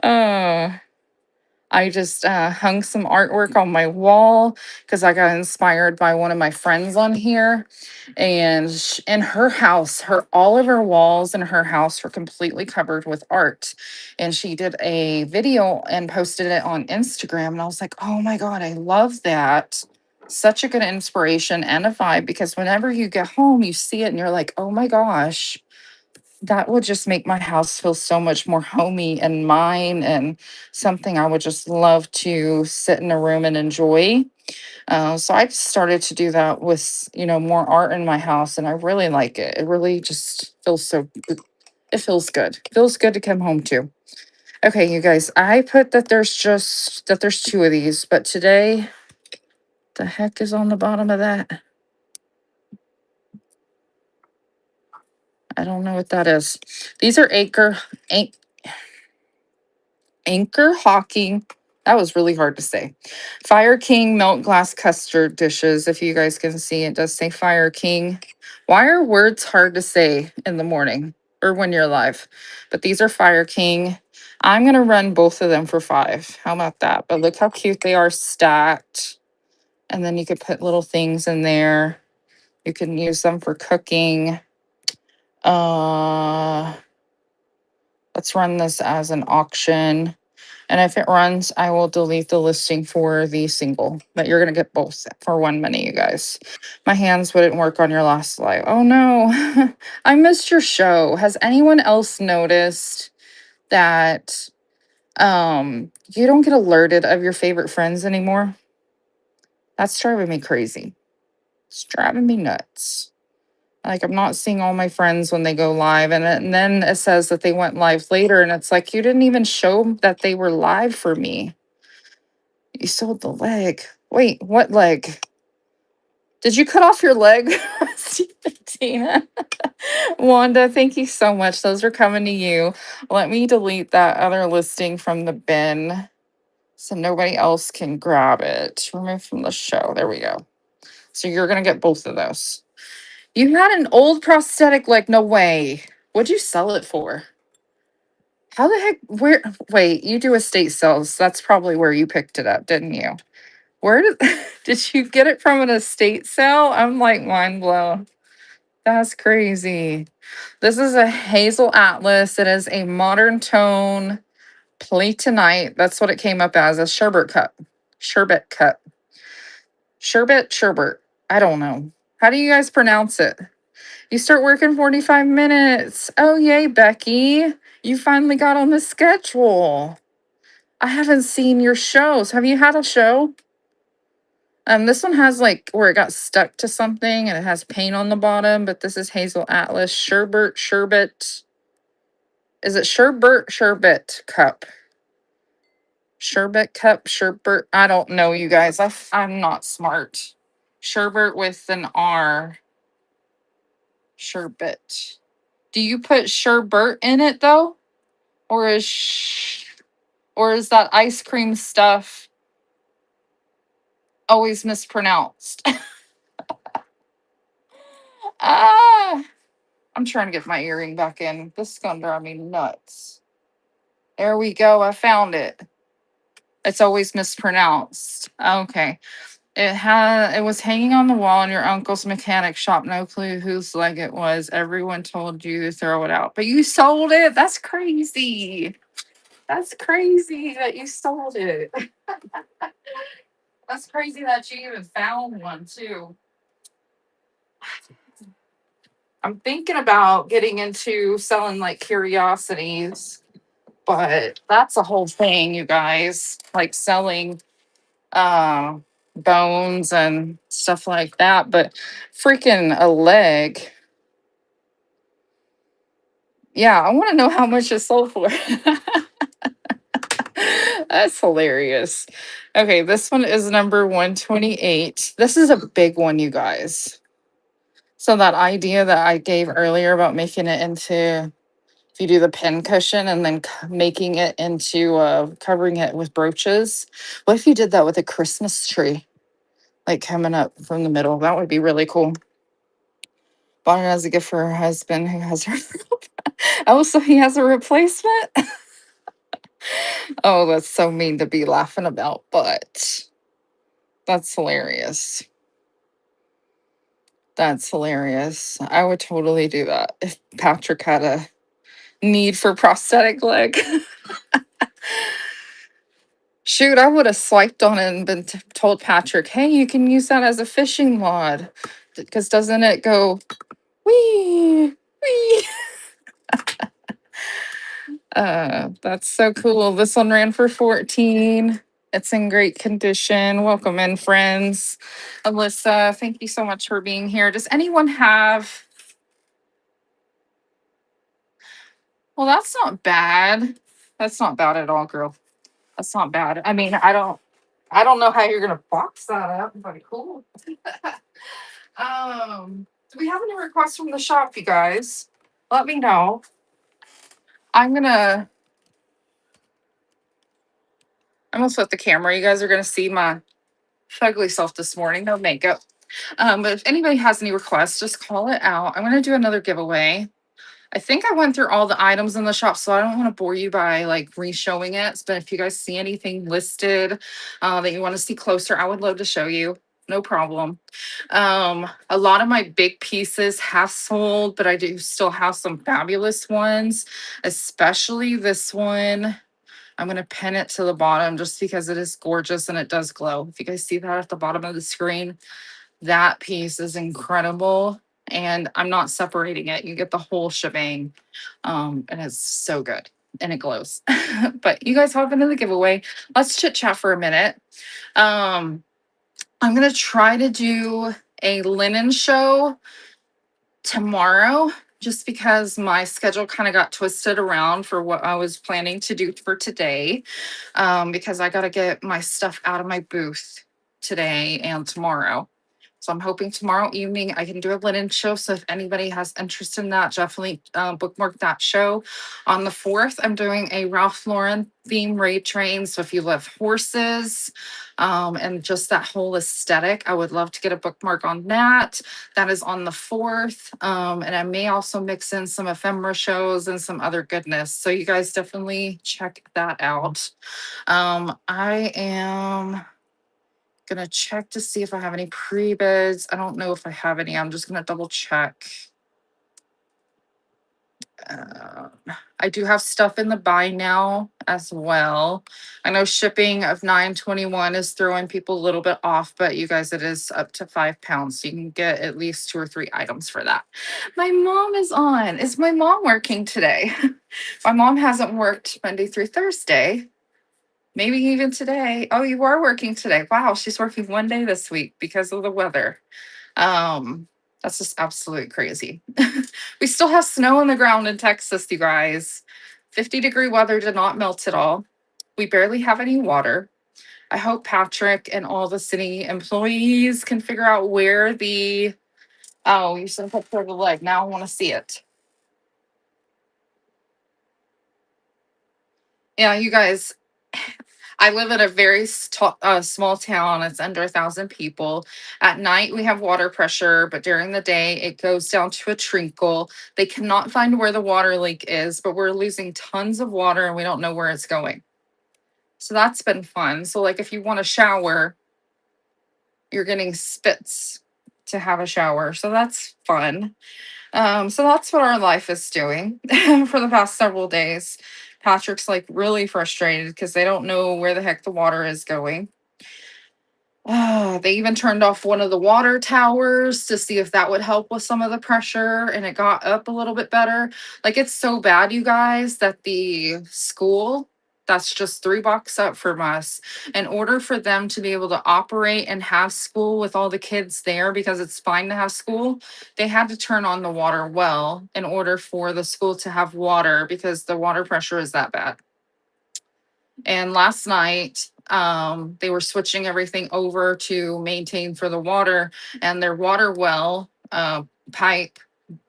uh, I just hung some artwork on my wall because I got inspired by one of my friends on here. And in her house, all of her walls in her house were completely covered with art. And she did a video and posted it on Instagram. And I was like, oh my God, I love that. Such a good inspiration and a vibe because whenever you get home, you see it and you're like, oh my gosh, that would just make my house feel so much more homey and mine and something I would just love to sit in a room and enjoy. So I just started to do that with, more art in my house, and I really like it. It really just feels it feels good. Feels good to come home to. Okay, you guys, I put that there's two of these, but today, the heck is on the bottom of that? I don't know what that is. These are Anchor Hawking. That was really hard to say. Fire King milk glass custard dishes. If you guys can see, it does say Fire King. Why are words hard to say in the morning or when you're live? But these are Fire King. I'm going to run both of them for 5. How about that? But look how cute they are stacked. And then you could put little things in there. You can use them for cooking. Uh, let's run this as an auction. And if it runs, I will delete the listing for the single. But you're going to get both for 1 minute, you guys. My hands wouldn't work on your last live. Oh no, I missed your show. Has anyone else noticed that you don't get alerted of your favorite friends anymore? That's driving me crazy. It's driving me nuts. Like, I'm not seeing all my friends when they go live. And then it says that they went live later. And it's like, you didn't even show that they were live for me. You sold the leg. Wait, what leg? Did you cut off your leg? Tina. Wanda, thank you so much. Those are coming to you. Let me delete that other listing from the bin so nobody else can grab it. Remove from the show. There we go. So you're going to get both of those. You had an old prosthetic leg. No way. What'd you sell it for? How the heck? Wait, you do estate sales. That's probably where you picked it up, didn't you? Where did did you get it from, an estate sale? I'm like mind blown. That's crazy. This is a hazel atlas. It is a modern tone platonite. That's what it came up as, a sherbet cup. Sherbet cup. Sherbet. I don't know. How do you guys pronounce it? You start working 45 minutes. Oh yay, Becky. You finally got on the schedule. I haven't seen your shows. Have you had a show? This one has like where it got stuck to something and it has paint on the bottom, but this is Hazel Atlas Sherbet. Is it Sherbet cup? Sherbet cup, sherbet. I don't know, you guys. I'm not smart. Sherbet with an R. Sherbet. Do you put sherbet in it though? Or is that ice cream stuff always mispronounced? Ah, I'm trying to get my earring back in. This is gonna drive me nuts. There we go. I found it. It's always mispronounced. Okay. It was hanging on the wall in your uncle's mechanic shop. No clue whose leg it was. Everyone told you to throw it out. But you sold it. That's crazy. That's crazy that you sold it. That's crazy that you even found one too. I'm thinking about getting into selling like curiosities, but that's a whole thing, you guys. Like selling uh bones and stuff like that. But freaking a leg. Yeah, I want to know how much it sold for. That's hilarious. Okay, this one is number 128. This is a big one, you guys. So that idea that I gave earlier about making it into, if you do the pin cushion and then making it into covering it with brooches. What if you did that with a Christmas tree, like coming up from the middle? That would be really cool. Bought it as a gift for her husband who has her. Oh, so he has a replacement? Oh, that's so mean to be laughing about, but that's hilarious. That's hilarious. I would totally do that if Patrick had a need for prosthetic leg. Shoot, I would have swiped on it and been told Patrick, hey, you can use that as a fishing rod. Because doesn't it go wee, wee? That's so cool. This one ran for 14. It's in great condition. Welcome in, friends. Alyssa, thank you so much for being here. Does anyone have? Well, that's not bad. That's not bad at all, girl. That's not bad. I mean, I don't know how you're gonna box that up, but cool. Do we have any requests from the shop, you guys? Let me know. I'm gonna flip the camera. You guys are gonna see my ugly self this morning. No makeup. But if anybody has any requests, just call it out. I'm gonna do another giveaway. I think I went through all the items in the shop, so I don't want to bore you by like re-showing it. But if you guys see anything listed that you want to see closer, I would love to show you. No problem. A lot of my big pieces have sold, but I do still have some fabulous ones, especially this one. I'm going to pin it to the bottom just because it is gorgeous and it does glow. If you guys see that at the bottom of the screen, that piece is incredible. And I'm not separating it. You get the whole shebang. And it's so good. And it glows. But you guys hop into the giveaway. Let's chit chat for a minute. Um, I'm gonna try to do a linen show tomorrow just because my schedule kind of got twisted around for what I was planning to do for today. Because I got to get my stuff out of my booth today and tomorrow. So I'm hoping tomorrow evening I can do a linen show. So if anybody has interest in that, definitely bookmark that show. On the 4th, I'm doing a Ralph Lauren theme raid train. So if you love horses and just that whole aesthetic, I would love to get a bookmark on that. That is on the 4th. And I may also mix in some ephemera shows and some other goodness. So you guys definitely check that out. I am gonna check to see if I have any pre-bids. I don't know if I have any. I'm just gonna double check. Uh, I do have stuff in the buy now as well. I know shipping of 921 is throwing people a little bit off, but you guys, it is up to 5 pounds. So you can get at least 2 or 3 items for that. My mom is on. Is my mom working today? My mom hasn't worked Monday through Thursday. Maybe even today. Oh, you are working today. Wow, she's working one day this week because of the weather. That's just absolute crazy. We still have snow on the ground in Texas, you guys. 50-degree weather did not melt at all. We barely have any water. I hope Patrick and all the city employees can figure out where the oh, you sent a picture of the leg. Now I want to see it. Yeah, you guys, I live in a very small town. It's under 1,000 people. At night, we have water pressure, but during the day, it goes down to a trickle. They cannot find where the water leak is, but we're losing tons of water and we don't know where it's going. So that's been fun. So, like, if you want to shower, you're getting spits to have a shower. So that's fun. So that's what our life is doing for the past several days. Patrick's like really frustrated because they don't know where the heck the water is going. They even turned off one of the water towers to see if that would help with some of the pressure, and it got up a little bit better. Like, it's so bad, you guys, that the school that's just 3 blocks up from us, in order for them to be able to operate and have school with all the kids there, because it's fine to have school, they had to turn on the water well in order for the school to have water because the water pressure is that bad. And last night, they were switching everything over to maintain for the water, and their water well pipe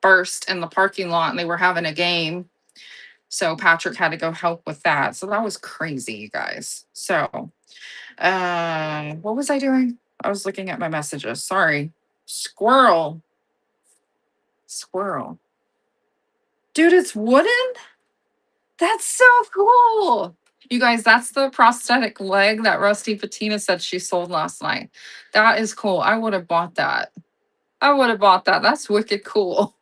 burst in the parking lot, and they were having a game. So Patrick had to go help with that. So that was crazy, you guys. So, what was I doing? I was looking at my messages. Sorry. Squirrel. Squirrel. Dude, it's wooden? That's so cool. You guys, that's the prosthetic leg that Rusty Patina said she sold last night. That is cool. I would have bought that. I would have bought that. That's wicked cool.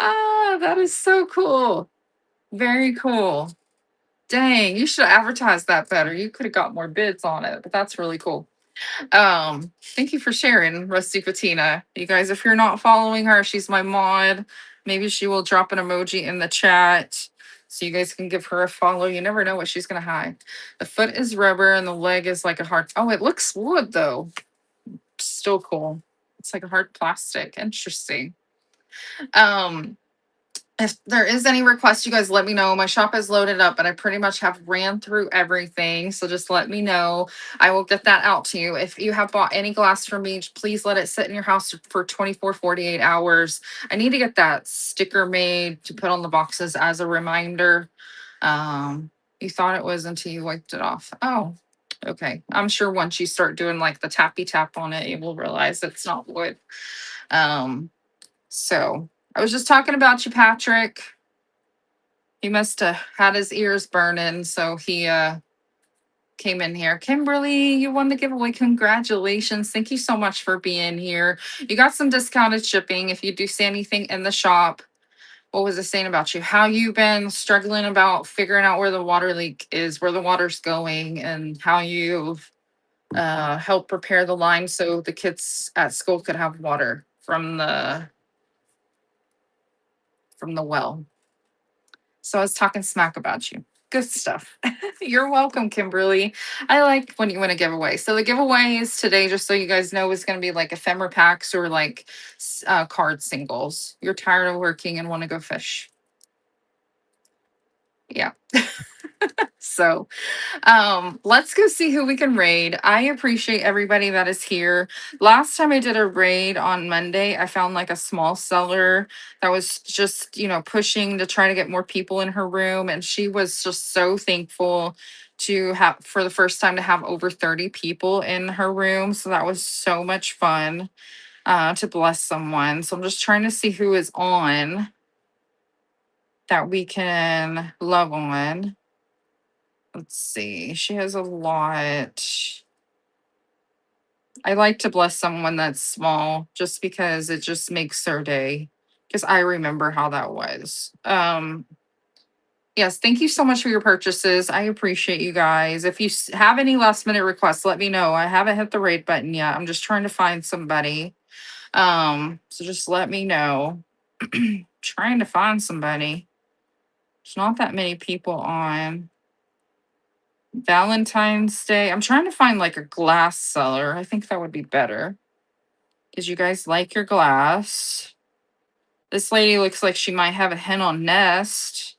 Ah, that is so cool. Very cool. Dang, you should have advertised that better. You could have got more bids on it, but that's really cool. Thank you for sharing, Rusty Patina. You guys, if you're not following her, she's my mod. Maybe she will drop an emoji in the chat so you guys can give her a follow. You never know what she's gonna hide. The foot is rubber and the leg is like a hard. Oh, it looks wood though. Still cool. It's like a hard plastic. Interesting. Um, if there is any request, you guys let me know. My shop is loaded up, but I pretty much have ran through everything. So just let me know. I will get that out to you. If you have bought any glass from me, please let it sit in your house for 24, 48 hours. I need to get that sticker made to put on the boxes as a reminder. You thought it was until you wiped it off. Oh, okay. I'm sure once you start doing like the tappy tap on it, you will realize it's not wood. So I was just talking about you, Patrick. He must have had his ears burning, so he came in here. Kimberly, you won the giveaway. Congratulations. Thank you so much for being here. You got some discounted shipping if you do see anything in the shop. What was it saying about you? How you been struggling about figuring out where the water leak is, where the water's going, and how you've helped prepare the line so the kids at school could have water from the well. So I was talking smack about you. Good stuff. You're welcome, Kimberly. I like when you win a giveaway. So the giveaways today, just so you guys know, is going to be like ephemera packs or like card singles. You're tired of working and want to go fish. Yeah. So let's go see who we can raid. I appreciate everybody that is here. Last time I did a raid on Monday, I found like a small seller that was just, pushing to try to get more people in her room. And she was just so thankful to have, for the first time, to have over 30 people in her room. So that was so much fun to bless someone. So I'm just trying to see who is on that we can love on. Let's see. She has a lot. I like to bless someone that's small just because it just makes their day. Because I remember how that was. Yes, thank you so much for your purchases. I appreciate you guys. If you have any last minute requests, let me know. I haven't hit the rate button yet. I'm just trying to find somebody. So just let me know. Trying to find somebody. There's not that many people on. Valentine's Day. I'm trying to find like a glass seller. I think that would be better. Because you guys like your glass. This lady looks like she might have a hen on nest.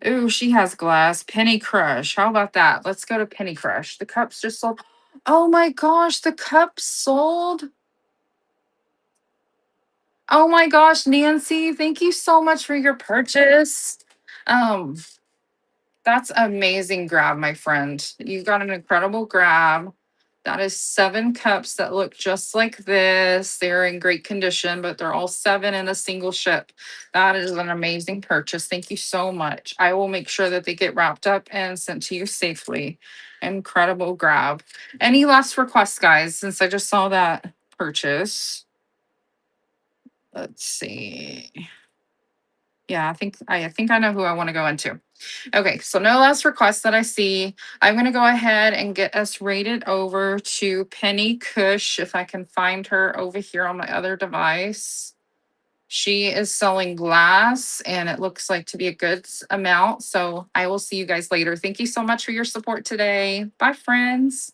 Ooh, she has glass. Penny Crush. How about that? Let's go to Penny Crush. The cups just sold. Oh my gosh, the cups sold. Oh my gosh, Nancy, thank you so much for your purchase. Um, That's amazing grab, my friend. You got an incredible grab. That is 7 cups that look just like this. They're in great condition, but they're all 7 in a single ship. That is an amazing purchase. Thank you so much. I will make sure that they get wrapped up and sent to you safely. Incredible grab. Any last requests, guys, since I just saw that purchase? Let's see. Yeah, I think I know who I want to go into. Okay, so no last requests that I see. I'm gonna go ahead and get us rated over to Penny Cush if I can find her over here on my other device. She is selling glass and it looks like to be a good amount. So I will see you guys later. Thank you so much for your support today. Bye, friends.